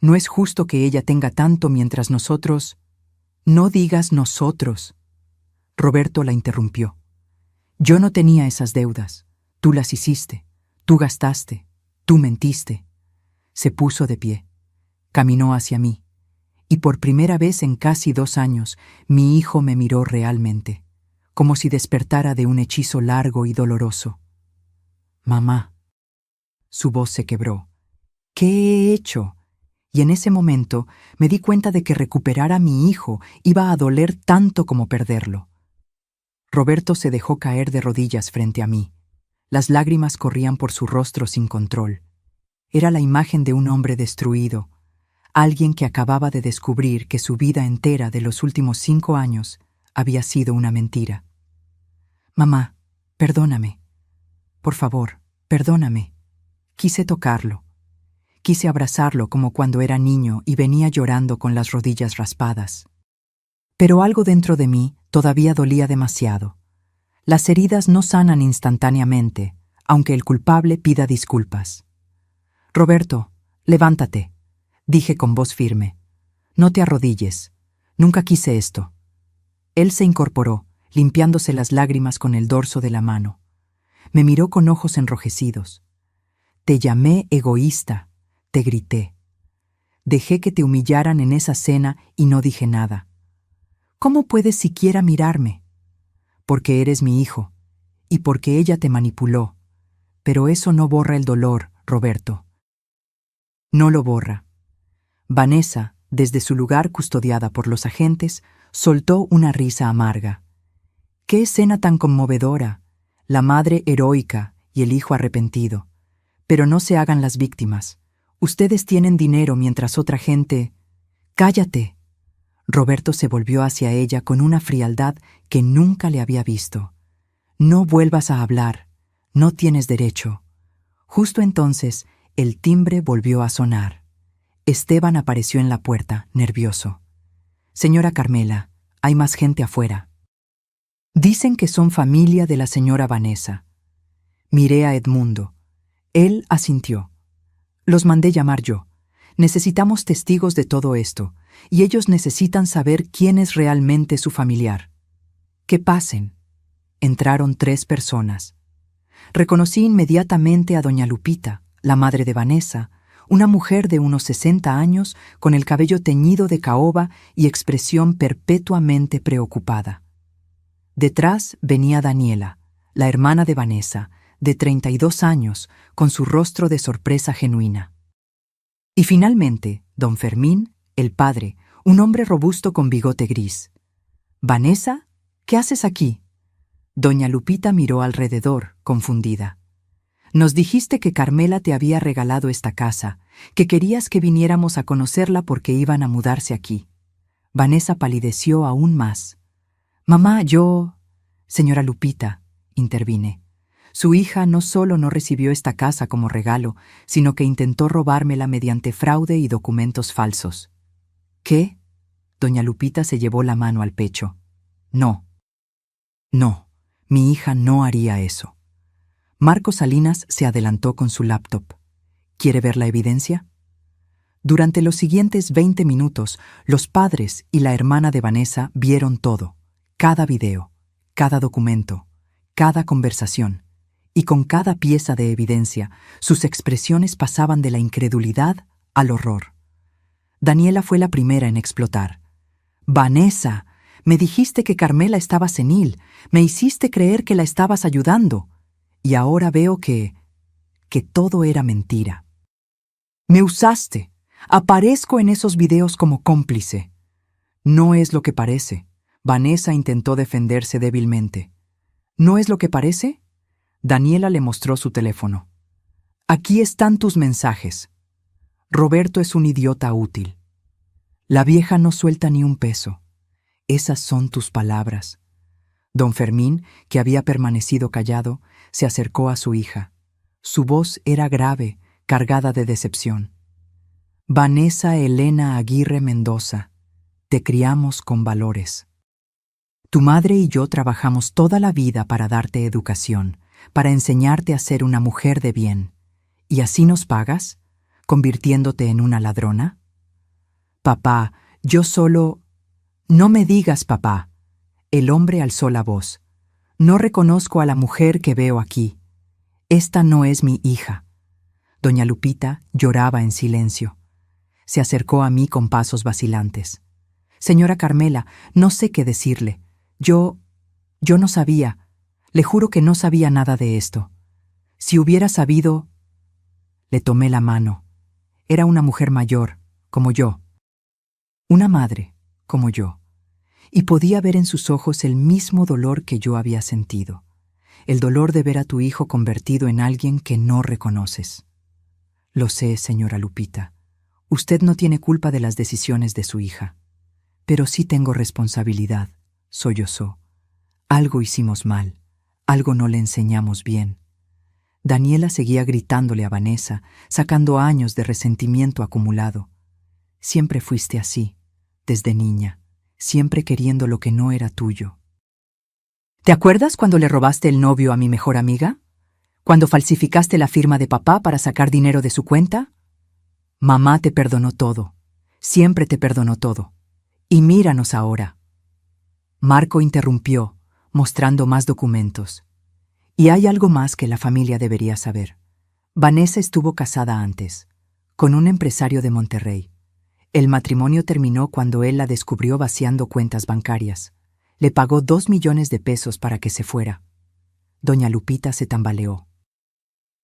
No es justo que ella tenga tanto mientras nosotros... No digas nosotros. Roberto la interrumpió. Yo no tenía esas deudas. Tú las hiciste. Tú gastaste. Tú mentiste. Se puso de pie. Caminó hacia mí. Y por primera vez en casi 2 años, mi hijo me miró realmente, como si despertara de un hechizo largo y doloroso. Mamá. Su voz se quebró. ¿Qué he hecho? Y en ese momento me di cuenta de que recuperar a mi hijo iba a doler tanto como perderlo. Roberto se dejó caer de rodillas frente a mí. Las lágrimas corrían por su rostro sin control. Era la imagen de un hombre destruido, alguien que acababa de descubrir que su vida entera de los últimos 5 años había sido una mentira. Mamá, perdóname. Por favor, perdóname. Quise tocarlo. Quise abrazarlo como cuando era niño y venía llorando con las rodillas raspadas. Pero algo dentro de mí todavía dolía demasiado. Las heridas no sanan instantáneamente, aunque el culpable pida disculpas. Roberto, levántate, dije con voz firme. No te arrodilles. Nunca quise esto. Él se incorporó, limpiándose las lágrimas con el dorso de la mano. Me miró con ojos enrojecidos. Te llamé egoísta, te grité. Dejé que te humillaran en esa cena y no dije nada. ¿Cómo puedes siquiera mirarme? Porque eres mi hijo, y porque ella te manipuló. Pero eso no borra el dolor, Roberto. No lo borra. Vanessa, desde su lugar custodiada por los agentes, soltó una risa amarga. ¡Qué escena tan conmovedora! La madre heroica y el hijo arrepentido. Pero no se hagan las víctimas. Ustedes tienen dinero mientras otra gente... ¡Cállate! Roberto se volvió hacia ella con una frialdad que nunca le había visto. No vuelvas a hablar. No tienes derecho. Justo entonces, el timbre volvió a sonar. Esteban apareció en la puerta, nervioso. Señora Carmela, hay más gente afuera. Dicen que son familia de la señora Vanessa. Miré a Edmundo. Él asintió. Los mandé llamar yo. Necesitamos testigos de todo esto, y ellos necesitan saber quién es realmente su familiar. Que pasen. Entraron 3 personas. Reconocí inmediatamente a doña Lupita, la madre de Vanessa, una mujer de unos 60 años con el cabello teñido de caoba y expresión perpetuamente preocupada. Detrás venía Daniela, la hermana de Vanessa, de 32 años, con su rostro de sorpresa genuina. Y finalmente, don Fermín, el padre, un hombre robusto con bigote gris. «Vanessa, ¿qué haces aquí?» Doña Lupita miró alrededor, confundida. «Nos dijiste que Carmela te había regalado esta casa, que querías que viniéramos a conocerla porque iban a mudarse aquí». Vanessa palideció aún más. Mamá, Señora Lupita, intervine. Su hija no solo no recibió esta casa como regalo, sino que intentó robármela mediante fraude y documentos falsos. ¿Qué? Doña Lupita se llevó la mano al pecho. No. No, mi hija no haría eso. Marco Salinas se adelantó con su laptop. ¿Quiere ver la evidencia? Durante los siguientes 20 minutos, los padres y la hermana de Vanessa vieron todo, cada video, cada documento, cada conversación, y con cada pieza de evidencia, sus expresiones pasaban de la incredulidad al horror. Daniela fue la primera en explotar. «Vanessa, me dijiste que Carmela estaba senil, me hiciste creer que la estabas ayudando, y ahora veo que todo era mentira. Me usaste, aparezco en esos videos como cómplice». «No es lo que parece», Vanessa intentó defenderse débilmente. «¿No es lo que parece?» Daniela le mostró su teléfono. «Aquí están tus mensajes. Roberto es un idiota útil. La vieja no suelta ni un peso. Esas son tus palabras». Don Fermín, que había permanecido callado, se acercó a su hija. Su voz era grave, cargada de decepción. «Vanessa Elena Aguirre Mendoza, te criamos con valores. Tu madre y yo trabajamos toda la vida para darte educación, para enseñarte a ser una mujer de bien. ¿Y así nos pagas? ¿Convirtiéndote en una ladrona?» «Papá, yo solo...» «No me digas papá». El hombre alzó la voz. «No reconozco a la mujer que veo aquí. Esta no es mi hija». Doña Lupita lloraba en silencio. Se acercó a mí con pasos vacilantes. «Señora Carmela, no sé qué decirle. Yo no sabía. Le juro que no sabía nada de esto. Si hubiera sabido...» Le tomé la mano. Era una mujer mayor, como yo. Una madre, como yo. Y podía ver en sus ojos el mismo dolor que yo había sentido. El dolor de ver a tu hijo convertido en alguien que no reconoces. «Lo sé, señora Lupita. Usted no tiene culpa de las decisiones de su hija. Pero sí tengo responsabilidad», sollozó. «Algo hicimos mal. Algo no le enseñamos bien». Daniela seguía gritándole a Vanessa, sacando años de resentimiento acumulado. «Siempre fuiste así, desde niña, siempre queriendo lo que no era tuyo. ¿Te acuerdas cuando le robaste el novio a mi mejor amiga? ¿Cuando falsificaste la firma de papá para sacar dinero de su cuenta? Mamá te perdonó todo, siempre te perdonó todo. Y míranos ahora». Marco interrumpió, mostrando más documentos. «Y hay algo más que la familia debería saber. Vanessa estuvo casada antes, con un empresario de Monterrey. El matrimonio terminó cuando él la descubrió vaciando cuentas bancarias. Le pagó 2 millones de pesos para que se fuera». Doña Lupita se tambaleó.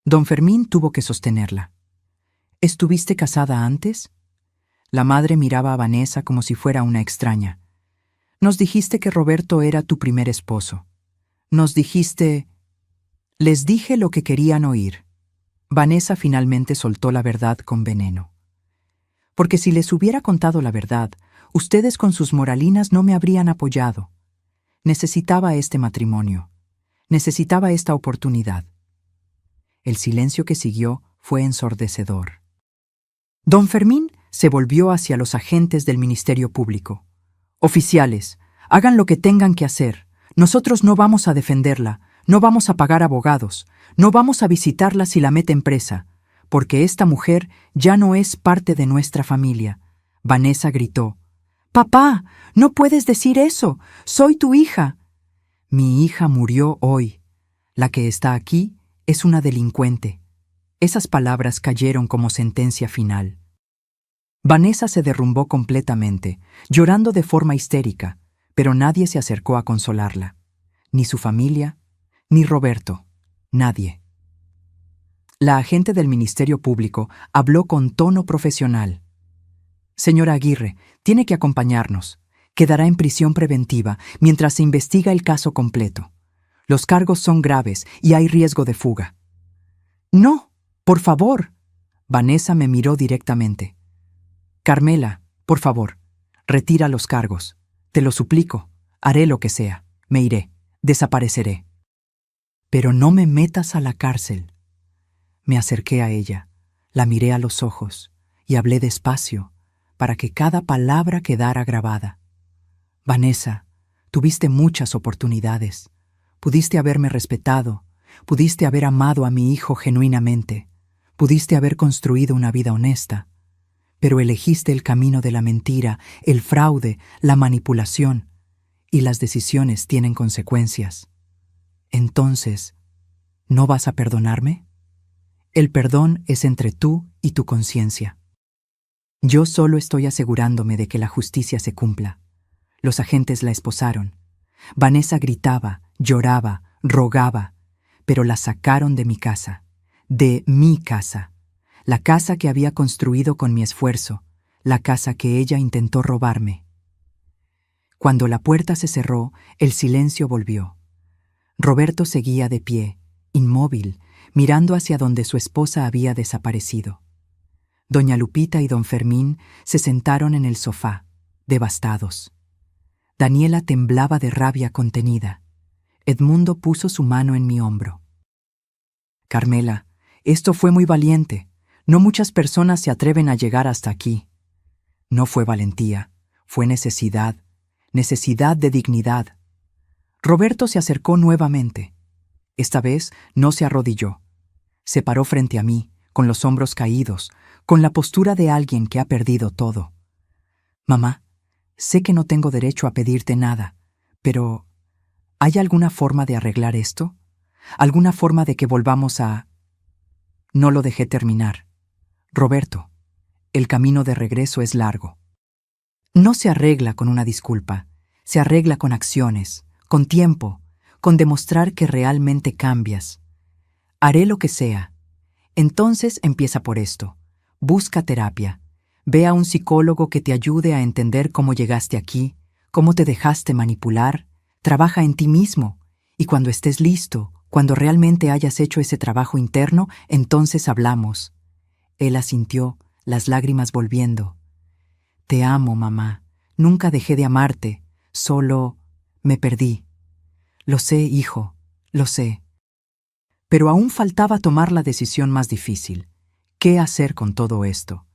Don Fermín tuvo que sostenerla. «¿Estuviste casada antes?» La madre miraba a Vanessa como si fuera una extraña. «Nos dijiste que Roberto era tu primer esposo. Nos dijiste...» Les dije lo que querían oír. Vanessa finalmente soltó la verdad con veneno. «Porque si les hubiera contado la verdad, ustedes con sus moralinas no me habrían apoyado. Necesitaba este matrimonio. Necesitaba esta oportunidad». El silencio que siguió fue ensordecedor. Don Fermín se volvió hacia los agentes del Ministerio Público. «Oficiales, hagan lo que tengan que hacer. Nosotros no vamos a defenderla, no vamos a pagar abogados, no vamos a visitarla si la meten presa, porque esta mujer ya no es parte de nuestra familia». Vanessa gritó. «Papá, no puedes decir eso. Soy tu hija». «Mi hija murió hoy. La que está aquí es una delincuente». Esas palabras cayeron como sentencia final. Vanessa se derrumbó completamente, llorando de forma histérica, pero nadie se acercó a consolarla. Ni su familia, ni Roberto, nadie. La agente del Ministerio Público habló con tono profesional. «Señora Aguirre, tiene que acompañarnos. Quedará en prisión preventiva mientras se investiga el caso completo. Los cargos son graves y hay riesgo de fuga». «No, por favor». Vanessa me miró directamente. «Carmela, por favor, retira los cargos. Te lo suplico. Haré lo que sea, me iré, desapareceré. Pero no me metas a la cárcel. Me acerqué a ella, la miré a los ojos y hablé despacio para que cada palabra quedara grabada. Vanessa, tuviste muchas oportunidades. Pudiste haberme respetado, pudiste haber amado a mi hijo genuinamente, pudiste haber construido una vida honesta, pero elegiste el camino de la mentira, el fraude, la manipulación, y las decisiones tienen consecuencias. Entonces, ¿no vas a perdonarme? El perdón es entre tú y tu conciencia. Yo solo estoy asegurándome de que la justicia se cumpla. Los agentes la esposaron. Vanessa gritaba, lloraba, rogaba, pero la sacaron de mi casa, la casa que había construido con mi esfuerzo, la casa que ella intentó robarme. Cuando la puerta se cerró, el silencio volvió. Roberto seguía de pie, inmóvil, mirando hacia donde su esposa había desaparecido. Doña Lupita y don Fermín se sentaron en el sofá, devastados. Daniela temblaba de rabia contenida. Edmundo puso su mano en mi hombro. Carmela, esto fue muy valiente. No muchas personas se atreven a llegar hasta aquí. No fue valentía, fue necesidad de dignidad. Roberto se acercó nuevamente. Esta vez no se arrodilló. Se paró frente a mí, con los hombros caídos, con la postura de alguien que ha perdido todo. Mamá, sé que no tengo derecho a pedirte nada, pero ¿hay alguna forma de arreglar esto? ¿Alguna forma de que volvamos a...? No lo dejé terminar. Roberto, el camino de regreso es largo. No se arregla con una disculpa, se arregla con acciones, con tiempo, con demostrar que realmente cambias. Haré lo que sea. Entonces empieza por esto. Busca terapia. Ve a un psicólogo que te ayude a entender cómo llegaste aquí, cómo te dejaste manipular. Trabaja en ti mismo. Y cuando estés listo, cuando realmente hayas hecho ese trabajo interno, entonces hablamos. Él asintió, las lágrimas volviendo. Te amo, mamá. Nunca dejé de amarte. Solo me perdí. Lo sé, hijo, lo sé. Pero aún faltaba tomar la decisión más difícil. ¿Qué hacer con todo esto?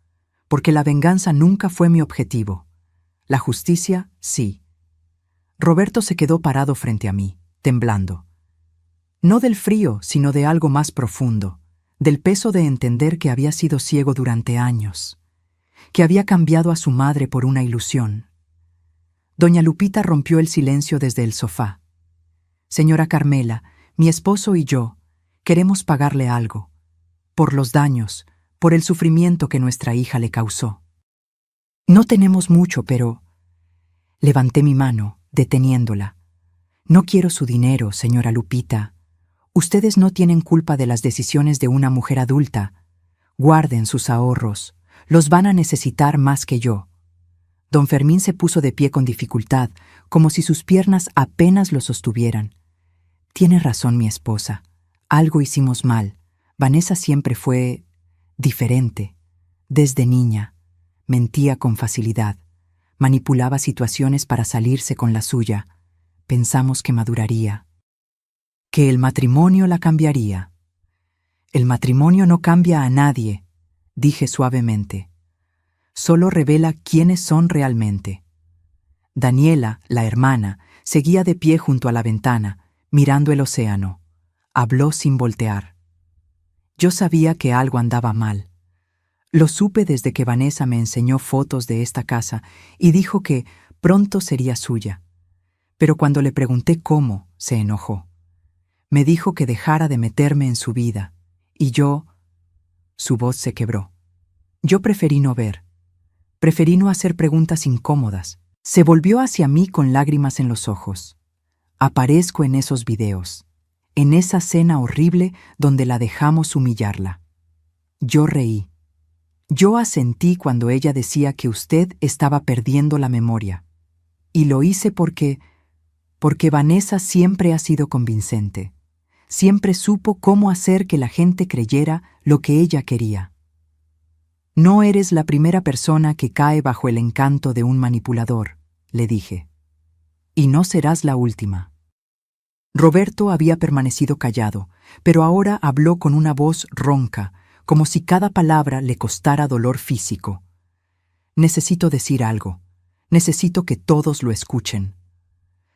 Porque la venganza nunca fue mi objetivo. La justicia, sí. Roberto se quedó parado frente a mí, temblando. No del frío, sino de algo más profundo, del peso de entender que había sido ciego durante años, que había cambiado a su madre por una ilusión. Doña Lupita rompió el silencio desde el sofá. Señora Carmela, mi esposo y yo queremos pagarle algo, por los daños, por el sufrimiento que nuestra hija le causó. No tenemos mucho, pero... Levanté mi mano, deteniéndola. No quiero su dinero, señora Lupita. Ustedes no tienen culpa de las decisiones de una mujer adulta. Guarden sus ahorros. Los van a necesitar más que yo. Don Fermín se puso de pie con dificultad, como si sus piernas apenas lo sostuvieran. Tiene razón mi esposa. Algo hicimos mal. Vanessa siempre fue... diferente. Desde niña. Mentía con facilidad. Manipulaba situaciones para salirse con la suya. Pensamos que maduraría. Que el matrimonio la cambiaría. El matrimonio no cambia a nadie, dije suavemente. Solo revela quiénes son realmente. Daniela, la hermana, seguía de pie junto a la ventana, mirando el océano. Habló sin voltear. Yo sabía que algo andaba mal. Lo supe desde que Vanessa me enseñó fotos de esta casa y dijo que pronto sería suya. Pero cuando le pregunté cómo, se enojó. Me dijo que dejara de meterme en su vida, y yo... Su voz se quebró. Yo preferí no ver. Preferí no hacer preguntas incómodas. Se volvió hacia mí con lágrimas en los ojos. Aparezco en esos videos, en esa cena horrible donde la dejamos humillarla. Yo reí. Yo asentí cuando ella decía que usted estaba perdiendo la memoria. Y lo hice porque Vanessa siempre ha sido convincente. Siempre supo cómo hacer que la gente creyera lo que ella quería. No eres la primera persona que cae bajo el encanto de un manipulador, le dije. Y no serás la última. Roberto había permanecido callado, pero ahora habló con una voz ronca, como si cada palabra le costara dolor físico. Necesito decir algo. Necesito que todos lo escuchen.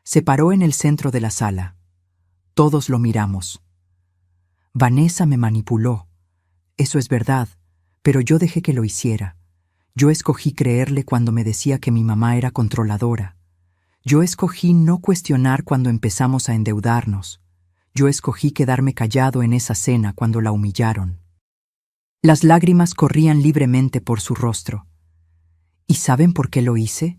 Se paró en el centro de la sala. Todos lo miramos. Vanessa me manipuló. Eso es verdad, pero yo dejé que lo hiciera. Yo escogí creerle cuando me decía que mi mamá era controladora. Yo escogí no cuestionar cuando empezamos a endeudarnos. Yo escogí quedarme callado en esa cena cuando la humillaron. Las lágrimas corrían libremente por su rostro. ¿Y saben por qué lo hice?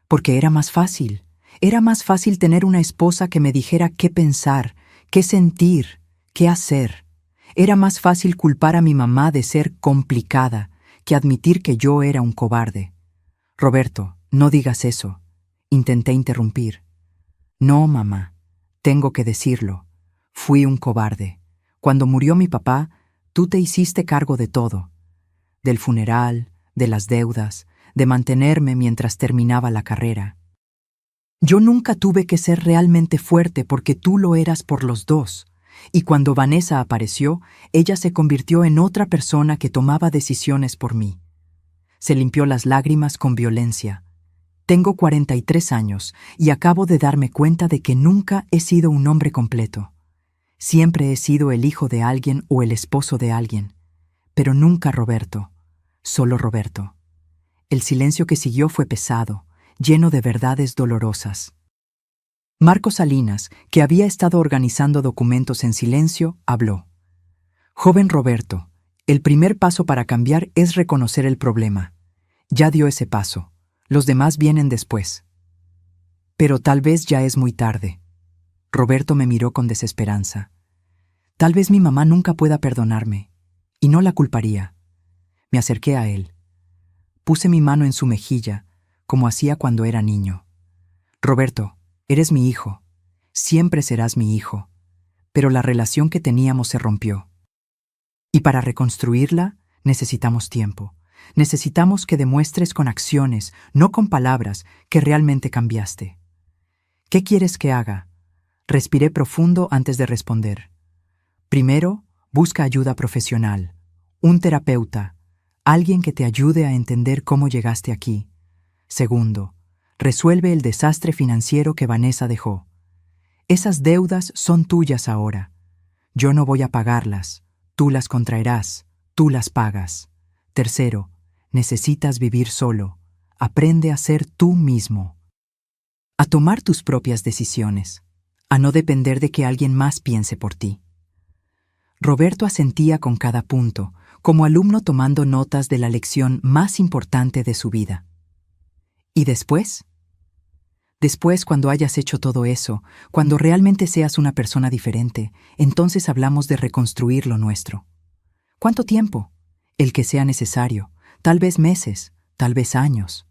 Porque era más fácil. Era más fácil tener una esposa que me dijera qué pensar, qué sentir, qué hacer. Era más fácil culpar a mi mamá de ser complicada que admitir que yo era un cobarde. Roberto, no digas eso. Intenté interrumpir. No, mamá, tengo que decirlo. Fui un cobarde. Cuando murió mi papá, tú te hiciste cargo de todo. Del funeral, de las deudas, de mantenerme mientras terminaba la carrera. Yo nunca tuve que ser realmente fuerte porque tú lo eras por los dos. Y cuando Vanessa apareció, ella se convirtió en otra persona que tomaba decisiones por mí. Se limpió las lágrimas con violencia. Tengo 43 años y acabo de darme cuenta de que nunca he sido un hombre completo. Siempre he sido el hijo de alguien o el esposo de alguien, pero nunca Roberto, solo Roberto. El silencio que siguió fue pesado, lleno de verdades dolorosas. Marco Salinas, que había estado organizando documentos en silencio, habló. Joven Roberto, el primer paso para cambiar es reconocer el problema. Ya dio ese paso. Los demás vienen después. Pero tal vez ya es muy tarde. Roberto me miró con desesperanza. Tal vez mi mamá nunca pueda perdonarme, y no la culparía. Me acerqué a él. Puse mi mano en su mejilla, como hacía cuando era niño. Roberto, eres mi hijo. Siempre serás mi hijo. Pero la relación que teníamos se rompió. Y para reconstruirla, necesitamos tiempo. Necesitamos que demuestres con acciones, no con palabras, que realmente cambiaste. ¿Qué quieres que haga? Respiré profundo antes de responder. Primero, busca ayuda profesional. Un terapeuta, alguien que te ayude a entender cómo llegaste aquí. Segundo, resuelve el desastre financiero que Vanessa dejó. Esas deudas son tuyas ahora. Yo no voy a pagarlas. Tú las contraerás. Tú las pagas. Tercero, necesitas vivir solo. Aprende a ser tú mismo. A tomar tus propias decisiones. A no depender de que alguien más piense por ti. Roberto asentía con cada punto, como alumno tomando notas de la lección más importante de su vida. ¿Y después? Después, cuando hayas hecho todo eso, cuando realmente seas una persona diferente, entonces hablamos de reconstruir lo nuestro. ¿Cuánto tiempo? El que sea necesario. Tal vez meses, tal vez años.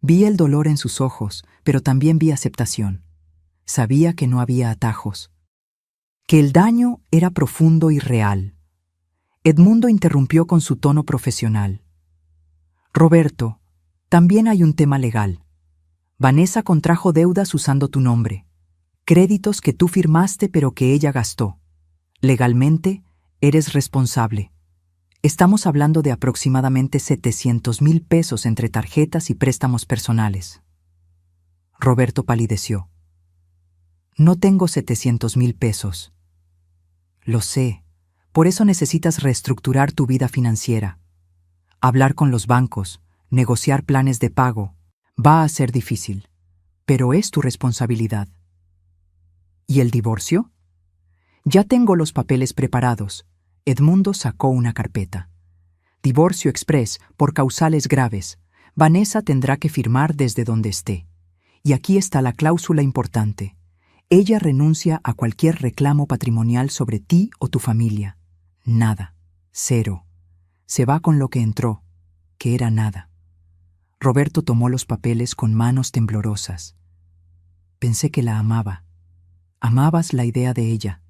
Vi el dolor en sus ojos, pero también vi aceptación. Sabía que no había atajos. Que el daño era profundo y real. Edmundo interrumpió con su tono profesional. Roberto, también hay un tema legal. Vanessa contrajo deudas usando tu nombre. Créditos que tú firmaste pero que ella gastó. Legalmente, eres responsable. Estamos hablando de aproximadamente 700,000 pesos entre tarjetas y préstamos personales. Roberto palideció. No tengo 700,000 pesos. Lo sé. Por eso necesitas reestructurar tu vida financiera. Hablar con los bancos, negociar planes de pago, va a ser difícil, pero es tu responsabilidad. ¿Y el divorcio? Ya tengo los papeles preparados. Edmundo sacó una carpeta. Divorcio express por causales graves. Vanessa tendrá que firmar desde donde esté. Y aquí está la cláusula importante. Ella renuncia a cualquier reclamo patrimonial sobre ti o tu familia. Nada. Cero. Se va con lo que entró, que era nada. Roberto tomó los papeles con manos temblorosas. Pensé que la amaba. Amabas la idea de ella,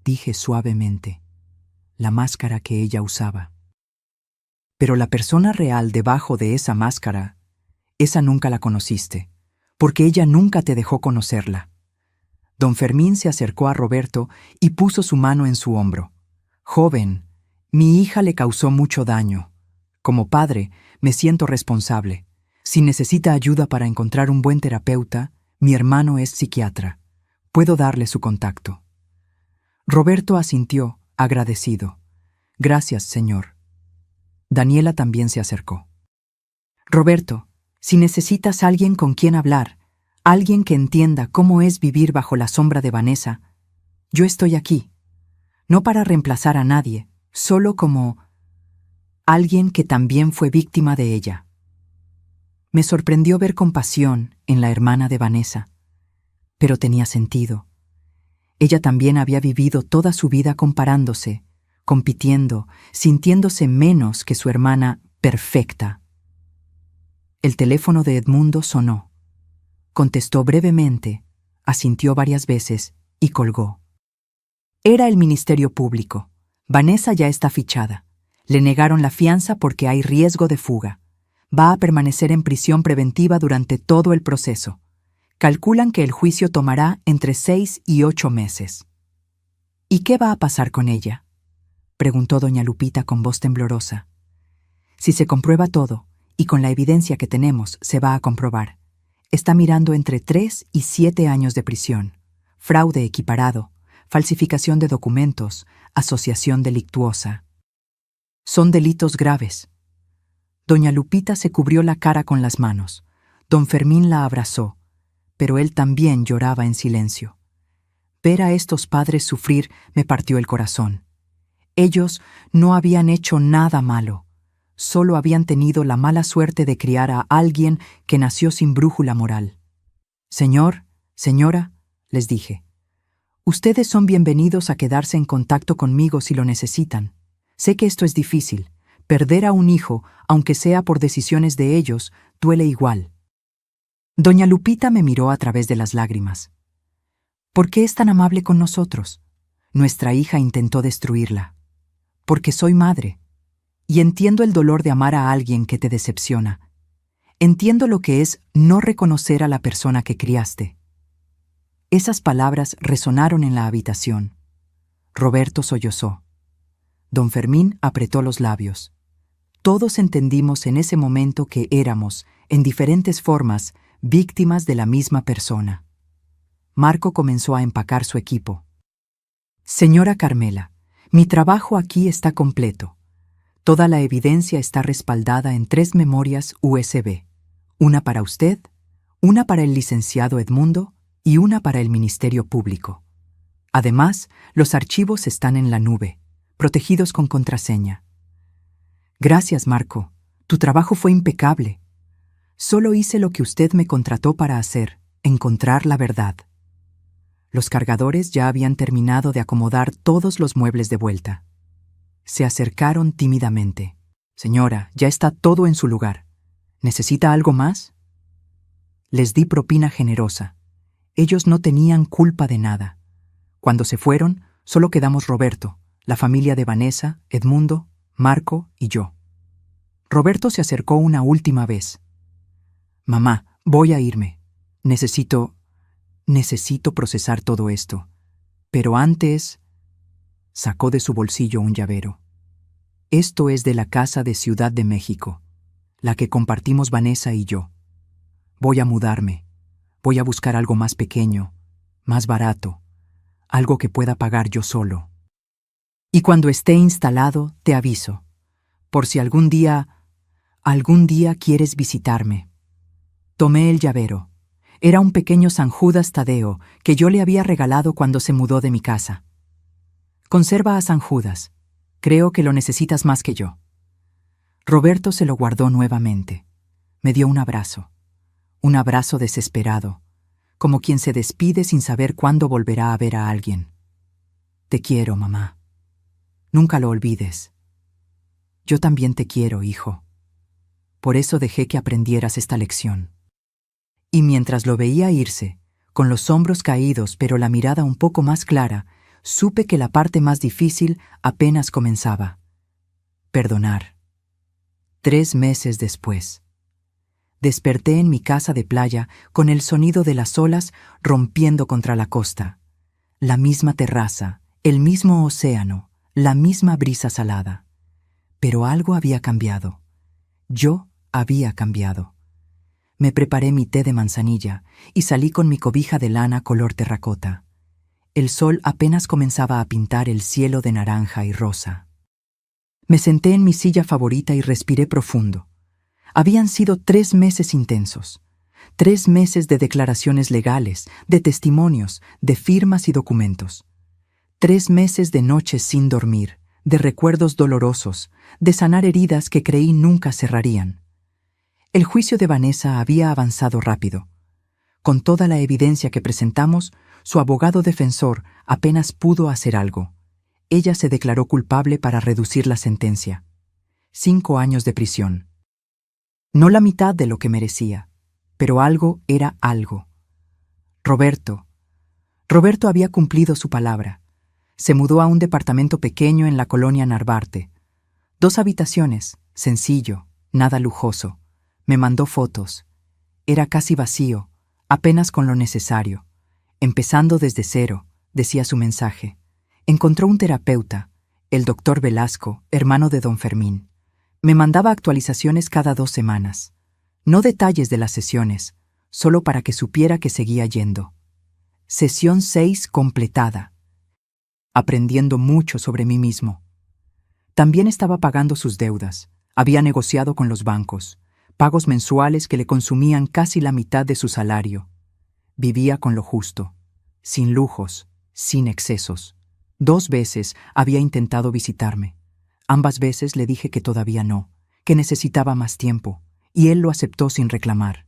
dije suavemente. La máscara que ella usaba. Pero la persona real debajo de esa máscara, esa nunca la conociste, porque ella nunca te dejó conocerla. Don Fermín se acercó a Roberto y puso su mano en su hombro. Joven, mi hija le causó mucho daño. Como padre, me siento responsable. Si necesita ayuda para encontrar un buen terapeuta, mi hermano es psiquiatra. Puedo darle su contacto. Roberto asintió, agradecido. Gracias, señor. Daniela también se acercó. Roberto, si necesitas alguien con quien hablar, alguien que entienda cómo es vivir bajo la sombra de Vanessa, yo estoy aquí. No para reemplazar a nadie, solo como alguien que también fue víctima de ella. Me sorprendió ver compasión en la hermana de Vanessa, pero tenía sentido. Ella también había vivido toda su vida comparándose, compitiendo, sintiéndose menos que su hermana perfecta. El teléfono de Edmundo sonó. Contestó brevemente, asintió varias veces y colgó. Era el Ministerio Público. Vanessa ya está fichada. Le negaron la fianza porque hay riesgo de fuga. Va a permanecer en prisión preventiva durante todo el proceso. Calculan que el juicio tomará entre 6 y 8 meses. ¿Y qué va a pasar con ella?, preguntó doña Lupita con voz temblorosa. Si se comprueba todo, y con la evidencia que tenemos se va a comprobar, está mirando entre 3 y 7 años de prisión, fraude equiparado, falsificación de documentos, asociación delictuosa. Son delitos graves. Doña Lupita se cubrió la cara con las manos. Don Fermín la abrazó, pero él también lloraba en silencio. Ver a estos padres sufrir me partió el corazón. Ellos no habían hecho nada malo, solo habían tenido la mala suerte de criar a alguien que nació sin brújula moral. Señor, señora, les dije, ustedes son bienvenidos a quedarse en contacto conmigo si lo necesitan. Sé que esto es difícil. Perder a un hijo, aunque sea por decisiones de ellos, duele igual. Doña Lupita me miró a través de las lágrimas. ¿Por qué es tan amable con nosotros? Nuestra hija intentó destruirla. Porque soy madre, y entiendo el dolor de amar a alguien que te decepciona. Entiendo lo que es no reconocer a la persona que criaste. Esas palabras resonaron en la habitación. Roberto sollozó. Don Fermín apretó los labios. Todos entendimos en ese momento que éramos, en diferentes formas, víctimas de la misma persona. Marco comenzó a empacar su equipo. Señora Carmela, mi trabajo aquí está completo. Toda la evidencia está respaldada en 3 memorias USB. Una para usted, una para el licenciado Edmundo y una para el Ministerio Público. Además, los archivos están en la nube, protegidos con contraseña. Gracias, Marco. Tu trabajo fue impecable. Solo hice lo que usted me contrató para hacer, encontrar la verdad. Los cargadores ya habían terminado de acomodar todos los muebles de vuelta. Se acercaron tímidamente. Señora, ya está todo en su lugar. ¿Necesita algo más? Les di propina generosa. Ellos no tenían culpa de nada. Cuando se fueron, solo quedamos Roberto, la familia de Vanessa, Edmundo, Marco y yo. Roberto se acercó una última vez. Mamá, voy a irme. Necesito procesar todo esto. Pero antes... Sacó de su bolsillo un llavero. Esto es de la casa de Ciudad de México, la que compartimos Vanessa y yo. Voy a mudarme. Voy a buscar algo más pequeño, más barato, algo que pueda pagar yo solo. Y cuando esté instalado, te aviso, por si algún día quieres visitarme. Tomé el llavero. Era un pequeño San Judas Tadeo que yo le había regalado cuando se mudó de mi casa. Conserva a San Judas. Creo que lo necesitas más que yo. Roberto se lo guardó nuevamente. Me dio un abrazo desesperado, como quien se despide sin saber cuándo volverá a ver a alguien. Te quiero, mamá. Nunca lo olvides. Yo también te quiero, hijo. Por eso dejé que aprendieras esta lección. Y mientras lo veía irse, con los hombros caídos pero la mirada un poco más clara, supe que la parte más difícil apenas comenzaba. Perdonar. 3 meses después. Desperté en mi casa de playa con el sonido de las olas rompiendo contra la costa. La misma terraza, el mismo océano, la misma brisa salada. Pero algo había cambiado. Yo había cambiado. Me preparé mi té de manzanilla y salí con mi cobija de lana color terracota. El sol apenas comenzaba a pintar el cielo de naranja y rosa. Me senté en mi silla favorita y respiré profundo. Habían sido 3 meses intensos. 3 meses de declaraciones legales, de testimonios, de firmas y documentos. 3 meses de noches sin dormir, de recuerdos dolorosos, de sanar heridas que creí nunca cerrarían. El juicio de Vanessa había avanzado rápido. Con toda la evidencia que presentamos, su abogado defensor apenas pudo hacer algo. Ella se declaró culpable para reducir la sentencia. 5 años de prisión. No la mitad de lo que merecía, pero algo era algo. Roberto había cumplido su palabra. Se mudó a un departamento pequeño en la colonia Narvarte. 2 habitaciones, sencillo, nada lujoso. Me mandó fotos. Era casi vacío, apenas con lo necesario. Empezando desde cero, decía su mensaje. Encontró un terapeuta, el doctor Velasco, hermano de don Fermín. Me mandaba actualizaciones cada 2 semanas. No detalles de las sesiones, solo para que supiera que seguía yendo. Sesión 6 completada. Aprendiendo mucho sobre mí mismo. También estaba pagando sus deudas. Había negociado con los bancos, pagos mensuales que le consumían casi la mitad de su salario. Vivía con lo justo, sin lujos, sin excesos. 2 veces había intentado visitarme. Ambas veces le dije que todavía no, que necesitaba más tiempo, y él lo aceptó sin reclamar.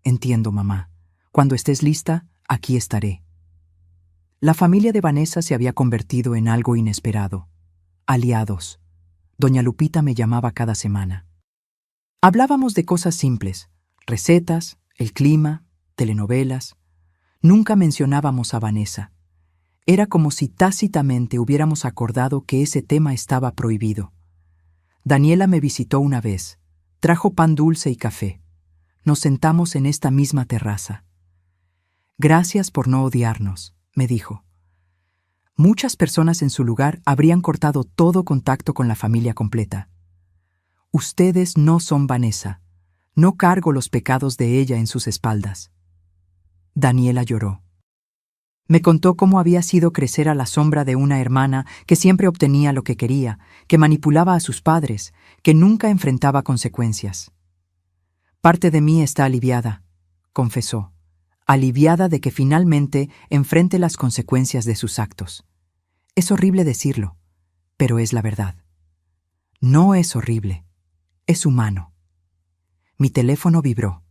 Entiendo, mamá. Cuando estés lista, aquí estaré. La familia de Vanessa se había convertido en algo inesperado. Aliados. Doña Lupita me llamaba cada semana. Hablábamos de cosas simples, recetas, el clima, telenovelas. Nunca mencionábamos a Vanessa. Era como si tácitamente hubiéramos acordado que ese tema estaba prohibido. Daniela me visitó una vez. Trajo pan dulce y café. Nos sentamos en esta misma terraza. Gracias por no odiarnos, me dijo. Muchas personas en su lugar habrían cortado todo contacto con la familia completa. Ustedes no son Vanessa. No cargo los pecados de ella en sus espaldas. Daniela lloró. Me contó cómo había sido crecer a la sombra de una hermana que siempre obtenía lo que quería, que manipulaba a sus padres, que nunca enfrentaba consecuencias. Parte de mí está aliviada, confesó, aliviada de que finalmente enfrente las consecuencias de sus actos. Es horrible decirlo, pero es la verdad. No es horrible, es humano. Mi teléfono vibró.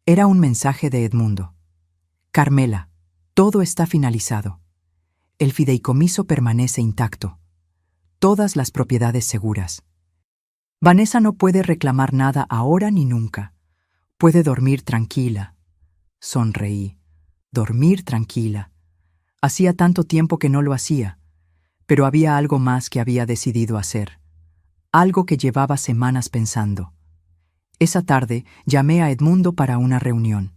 Era un mensaje de Edmundo. Carmela, todo está finalizado. El fideicomiso permanece intacto. Todas las propiedades seguras. Vanessa no puede reclamar nada ahora ni nunca. Puede dormir tranquila. Sonreí. Dormir tranquila. Hacía tanto tiempo que no lo hacía, pero había algo más que había decidido hacer. Algo que llevaba semanas pensando. Esa tarde llamé a Edmundo para una reunión.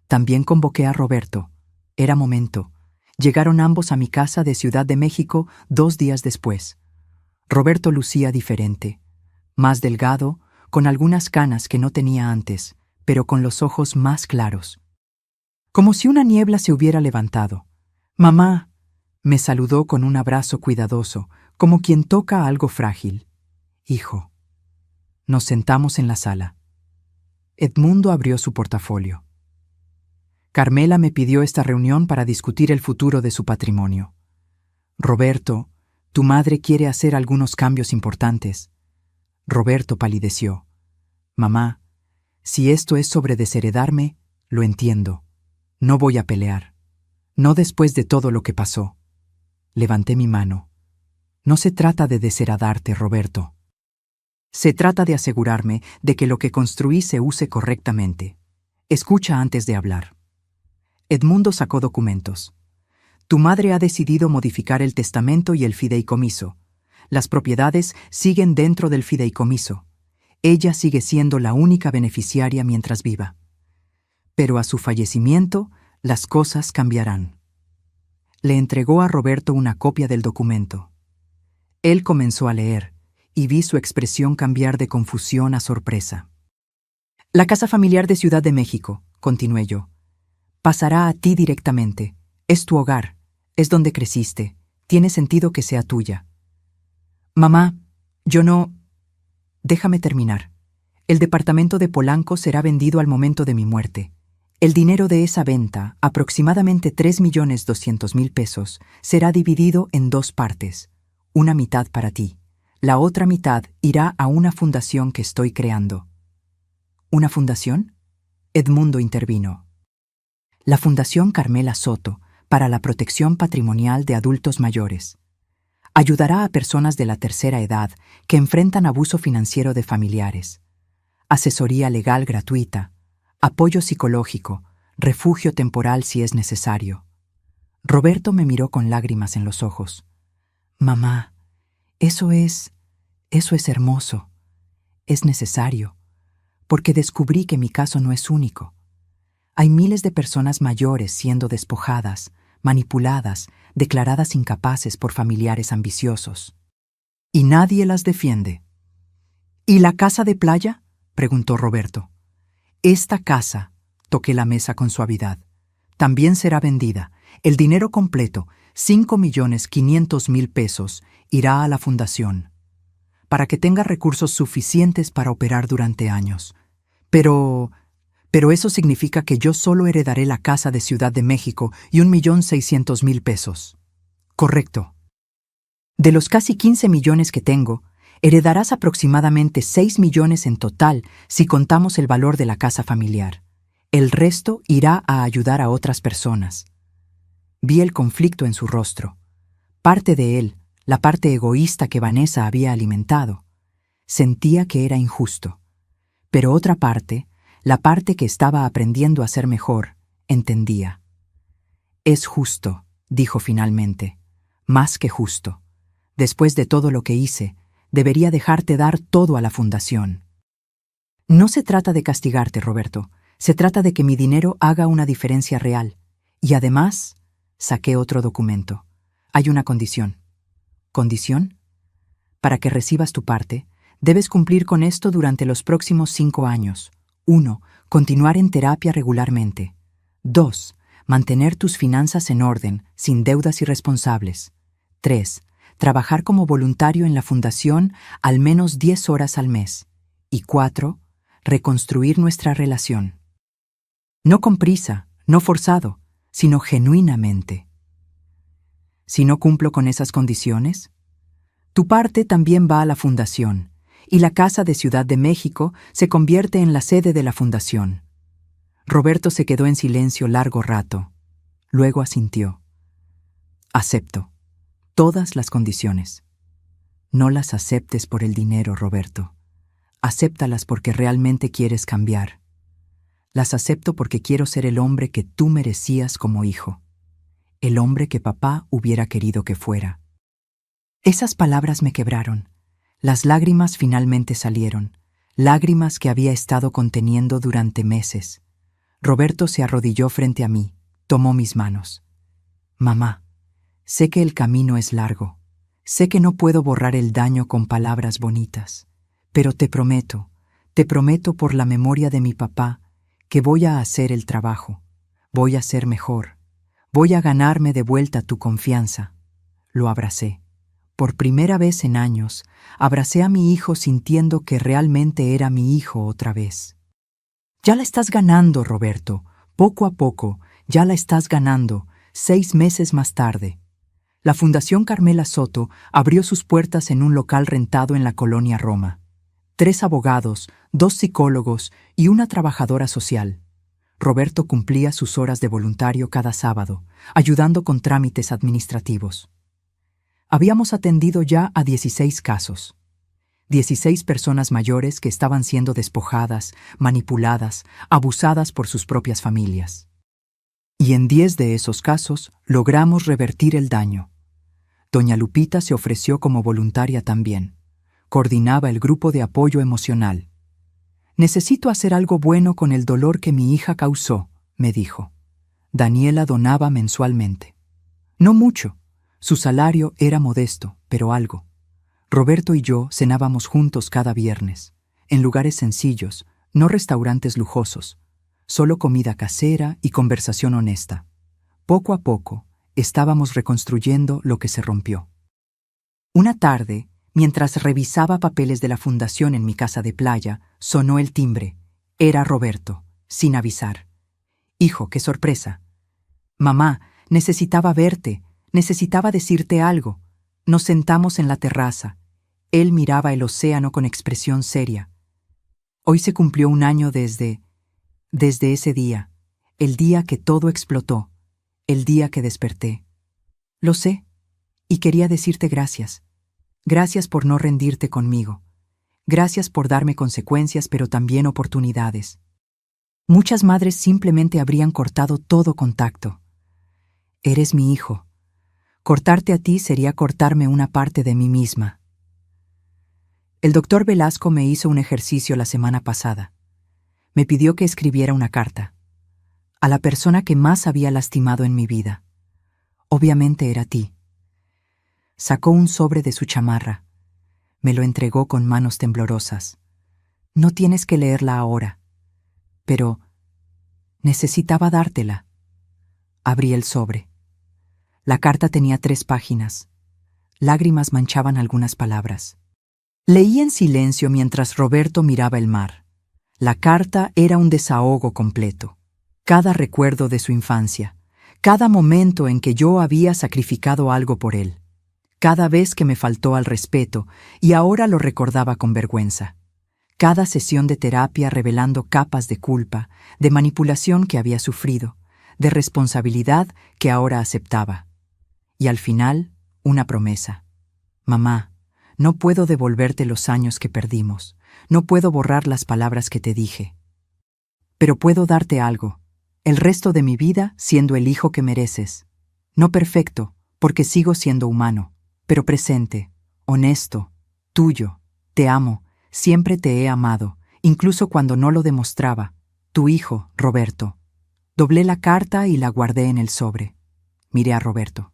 También convoqué a Roberto. Era momento. Llegaron ambos a mi casa de Ciudad de México 2 días después. Roberto lucía diferente. Más delgado, con algunas canas que no tenía antes, pero con los ojos más claros. Como si una niebla se hubiera levantado. «Mamá», me saludó con un abrazo cuidadoso, como quien toca algo frágil. «Hijo». Nos sentamos en la sala. Edmundo abrió su portafolio. Carmela me pidió esta reunión para discutir el futuro de su patrimonio. Roberto, tu madre quiere hacer algunos cambios importantes. Roberto palideció. Mamá, si esto es sobre desheredarme, lo entiendo. No voy a pelear. No después de todo lo que pasó. Levanté mi mano. No se trata de desheredarte, Roberto. Se trata de asegurarme de que lo que construí se use correctamente. Escucha antes de hablar. Edmundo sacó documentos. Tu madre ha decidido modificar el testamento y el fideicomiso. Las propiedades siguen dentro del fideicomiso. Ella sigue siendo la única beneficiaria mientras viva. Pero a su fallecimiento, las cosas cambiarán. Le entregó a Roberto una copia del documento. Él comenzó a leer, y vi su expresión cambiar de confusión a sorpresa. La casa familiar de Ciudad de México, continué yo, pasará a ti directamente. Es tu hogar, es donde creciste, tiene sentido que sea tuya. Mamá, yo no... Déjame terminar. El departamento de Polanco será vendido al momento de mi muerte. El dinero de esa venta, aproximadamente 3.200.000 pesos, será dividido en 2 partes. Una mitad para ti. La otra mitad irá a una fundación que estoy creando. ¿Una fundación? Edmundo intervino. La Fundación Carmela Soto, para la protección patrimonial de adultos mayores. Ayudará a personas de la tercera edad que enfrentan abuso financiero de familiares. Asesoría legal gratuita, apoyo psicológico, refugio temporal si es necesario. Roberto me miró con lágrimas en los ojos. Mamá, eso es hermoso. Es necesario, porque descubrí que mi caso no es único. Hay miles de personas mayores siendo despojadas, manipuladas, declaradas incapaces por familiares ambiciosos. Y nadie las defiende. ¿Y la casa de playa?, preguntó Roberto. Esta casa, toqué la mesa con suavidad, también será vendida. El dinero completo, 5.500.000 pesos, irá a la fundación, para que tenga recursos suficientes para operar durante años. Pero eso significa que yo solo heredaré la casa de Ciudad de México y 1.600.000 pesos. Correcto. De los casi 15 millones que tengo, heredarás aproximadamente 6 millones en total si contamos el valor de la casa familiar. El resto irá a ayudar a otras personas. Vi el conflicto en su rostro. Parte de él, la parte egoísta que Vanessa había alimentado, sentía que era injusto. Pero otra parte, la parte que estaba aprendiendo a ser mejor, entendía. Es justo, dijo finalmente, más que justo. Después de todo lo que hice, debería dejarte dar todo a la fundación. No se trata de castigarte, Roberto. Se trata de que mi dinero haga una diferencia real. Y además, saqué otro documento. Hay una condición. ¿Condición? Para que recibas tu parte, debes cumplir con esto durante los próximos 5 años. 1. Continuar en terapia regularmente. 2. Mantener tus finanzas en orden, sin deudas irresponsables. 3. Trabajar como voluntario en la fundación al menos 10 horas al mes. Y 4. Reconstruir nuestra relación. No con prisa, no forzado, sino genuinamente. Si no cumplo con esas condiciones, tu parte también va a la fundación, y la casa de Ciudad de México se convierte en la sede de la fundación. Roberto se quedó en silencio largo rato. Luego asintió. Acepto. Todas las condiciones. No las aceptes por el dinero, Roberto. Acéptalas porque realmente quieres cambiar. Las acepto porque quiero ser el hombre que tú merecías como hijo. El hombre que papá hubiera querido que fuera. Esas palabras me quebraron. Las lágrimas finalmente salieron, lágrimas que había estado conteniendo durante meses. Roberto se arrodilló frente a mí, tomó mis manos. Mamá, sé que el camino es largo, sé que no puedo borrar el daño con palabras bonitas, pero te prometo por la memoria de mi papá, que voy a hacer el trabajo, voy a ser mejor, voy a ganarme de vuelta tu confianza. Lo abracé. Por primera vez en años, abracé a mi hijo sintiendo que realmente era mi hijo otra vez. Ya la estás ganando, Roberto. Poco a poco, ya la estás ganando. 6 meses más tarde. La Fundación Carmela Soto abrió sus puertas en un local rentado en la colonia Roma. 3 abogados, 2 psicólogos y una trabajadora social. Roberto cumplía sus horas de voluntario cada sábado, ayudando con trámites administrativos. Habíamos atendido ya a 16 casos. 16 personas mayores que estaban siendo despojadas, manipuladas, abusadas por sus propias familias. Y en 10 de esos casos logramos revertir el daño. Doña Lupita se ofreció como voluntaria también. Coordinaba el grupo de apoyo emocional. Necesito hacer algo bueno con el dolor que mi hija causó, me dijo. Daniela donaba mensualmente. No mucho. Su salario era modesto, pero algo. Roberto y yo cenábamos juntos cada viernes, en lugares sencillos, no restaurantes lujosos, solo comida casera y conversación honesta. Poco a poco, estábamos reconstruyendo lo que se rompió. Una tarde, mientras revisaba papeles de la fundación en mi casa de playa, sonó el timbre. Era Roberto, sin avisar. Hijo, qué sorpresa. Mamá, necesitaba verte, necesitaba decirte algo. Nos sentamos en la terraza. Él miraba el océano con expresión seria. Hoy se cumplió un año desde ese día, el día que todo explotó, el día que desperté. Lo sé, y quería decirte gracias. Gracias por no rendirte conmigo. Gracias por darme consecuencias, pero también oportunidades. Muchas madres simplemente habrían cortado todo contacto. Eres mi hijo. Cortarte a ti sería cortarme una parte de mí misma. El doctor Velasco me hizo un ejercicio la semana pasada. Me pidió que escribiera una carta a la persona que más había lastimado en mi vida. Obviamente era ti. Sacó un sobre de su chamarra. Me lo entregó con manos temblorosas. No tienes que leerla ahora. Pero necesitaba dártela. Abrí el sobre. La carta tenía 3 páginas. Lágrimas manchaban algunas palabras. Leí en silencio mientras Roberto miraba el mar. La carta era un desahogo completo. Cada recuerdo de su infancia, cada momento en que yo había sacrificado algo por él, cada vez que me faltó al respeto y ahora lo recordaba con vergüenza. Cada sesión de terapia revelando capas de culpa, de manipulación que había sufrido, de responsabilidad que ahora aceptaba. Y al final, una promesa. Mamá, no puedo devolverte los años que perdimos, no puedo borrar las palabras que te dije. Pero puedo darte algo, el resto de mi vida siendo el hijo que mereces. No perfecto, porque sigo siendo humano, pero presente, honesto, tuyo, te amo, siempre te he amado, incluso cuando no lo demostraba. Tu hijo, Roberto. Doblé la carta y la guardé en el sobre. Miré a Roberto.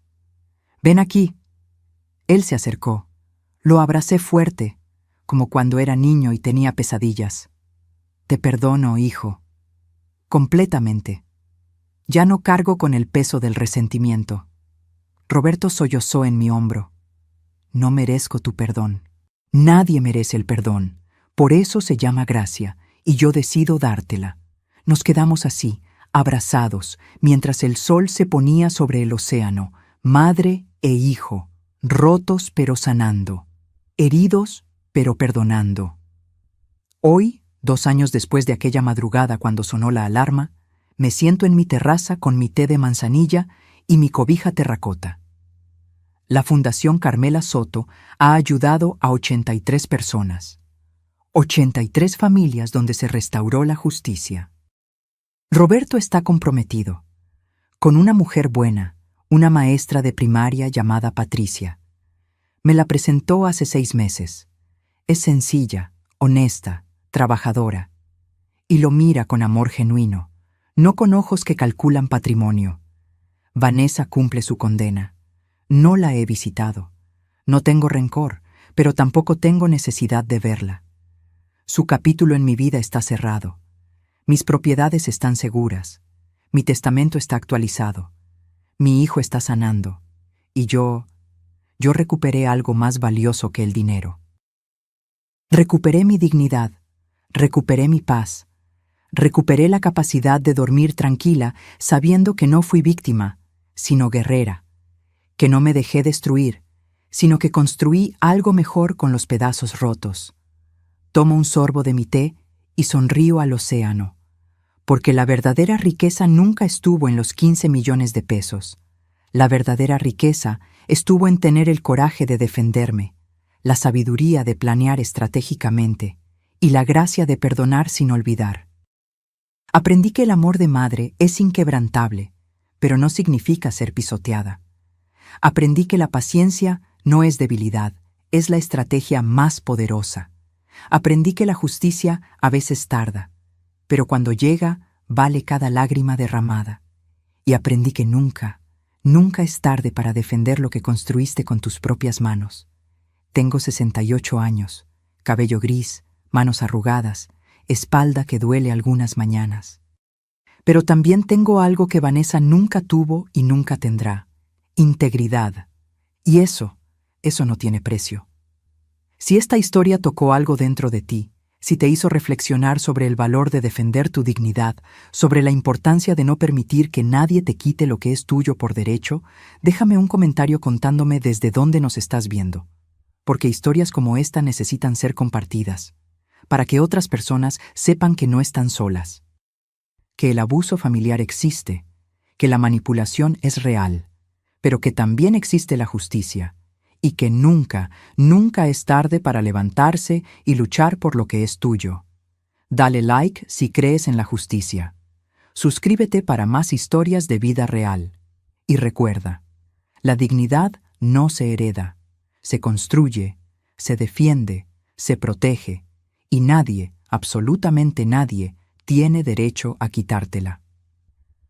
Ven aquí. Él se acercó. Lo abracé fuerte, como cuando era niño y tenía pesadillas. Te perdono, hijo. Completamente. Ya no cargo con el peso del resentimiento. Roberto sollozó en mi hombro. No merezco tu perdón. Nadie merece el perdón. Por eso se llama gracia, y yo decido dártela. Nos quedamos así, abrazados, mientras el sol se ponía sobre el océano, madre e hijo, rotos pero sanando, heridos pero perdonando. Hoy, 2 años después de aquella madrugada cuando sonó la alarma, me siento en mi terraza con mi té de manzanilla y mi cobija terracota. La Fundación Carmela Soto ha ayudado a 83 personas. 83 familias donde se restauró la justicia. Roberto está comprometido con una mujer buena, una maestra de primaria llamada Patricia. Me la presentó hace 6 meses. Es sencilla, honesta, trabajadora. Y lo mira con amor genuino, no con ojos que calculan patrimonio. Vanessa cumple su condena. No la he visitado. No tengo rencor, pero tampoco tengo necesidad de verla. Su capítulo en mi vida está cerrado. Mis propiedades están seguras. Mi testamento está actualizado. Mi hijo está sanando. Y yo recuperé algo más valioso que el dinero. Recuperé mi dignidad. Recuperé mi paz. Recuperé la capacidad de dormir tranquila sabiendo que no fui víctima, sino guerrera. Que no me dejé destruir, sino que construí algo mejor con los pedazos rotos. Tomo un sorbo de mi té y sonrío al océano, porque la verdadera riqueza nunca estuvo en los 15 millones de pesos. La verdadera riqueza estuvo en tener el coraje de defenderme, la sabiduría de planear estratégicamente y la gracia de perdonar sin olvidar. Aprendí que el amor de madre es inquebrantable, pero no significa ser pisoteada. Aprendí que la paciencia no es debilidad, es la estrategia más poderosa. Aprendí que la justicia a veces tarda, pero cuando llega, vale cada lágrima derramada. Y aprendí que nunca, nunca es tarde para defender lo que construiste con tus propias manos. Tengo 68 años, cabello gris, manos arrugadas, espalda que duele algunas mañanas. Pero también tengo algo que Vanessa nunca tuvo y nunca tendrá: integridad. Y eso no tiene precio. Si esta historia tocó algo dentro de ti, si te hizo reflexionar sobre el valor de defender tu dignidad, sobre la importancia de no permitir que nadie te quite lo que es tuyo por derecho, déjame un comentario contándome desde dónde nos estás viendo. Porque historias como esta necesitan ser compartidas, para que otras personas sepan que no están solas, que el abuso familiar existe, que la manipulación es real, pero que también existe la justicia, y que nunca, nunca es tarde para levantarse y luchar por lo que es tuyo. Dale like si crees en la justicia. Suscríbete para más historias de vida real. Y recuerda, la dignidad no se hereda, se construye, se defiende, se protege, y nadie, absolutamente nadie, tiene derecho a quitártela.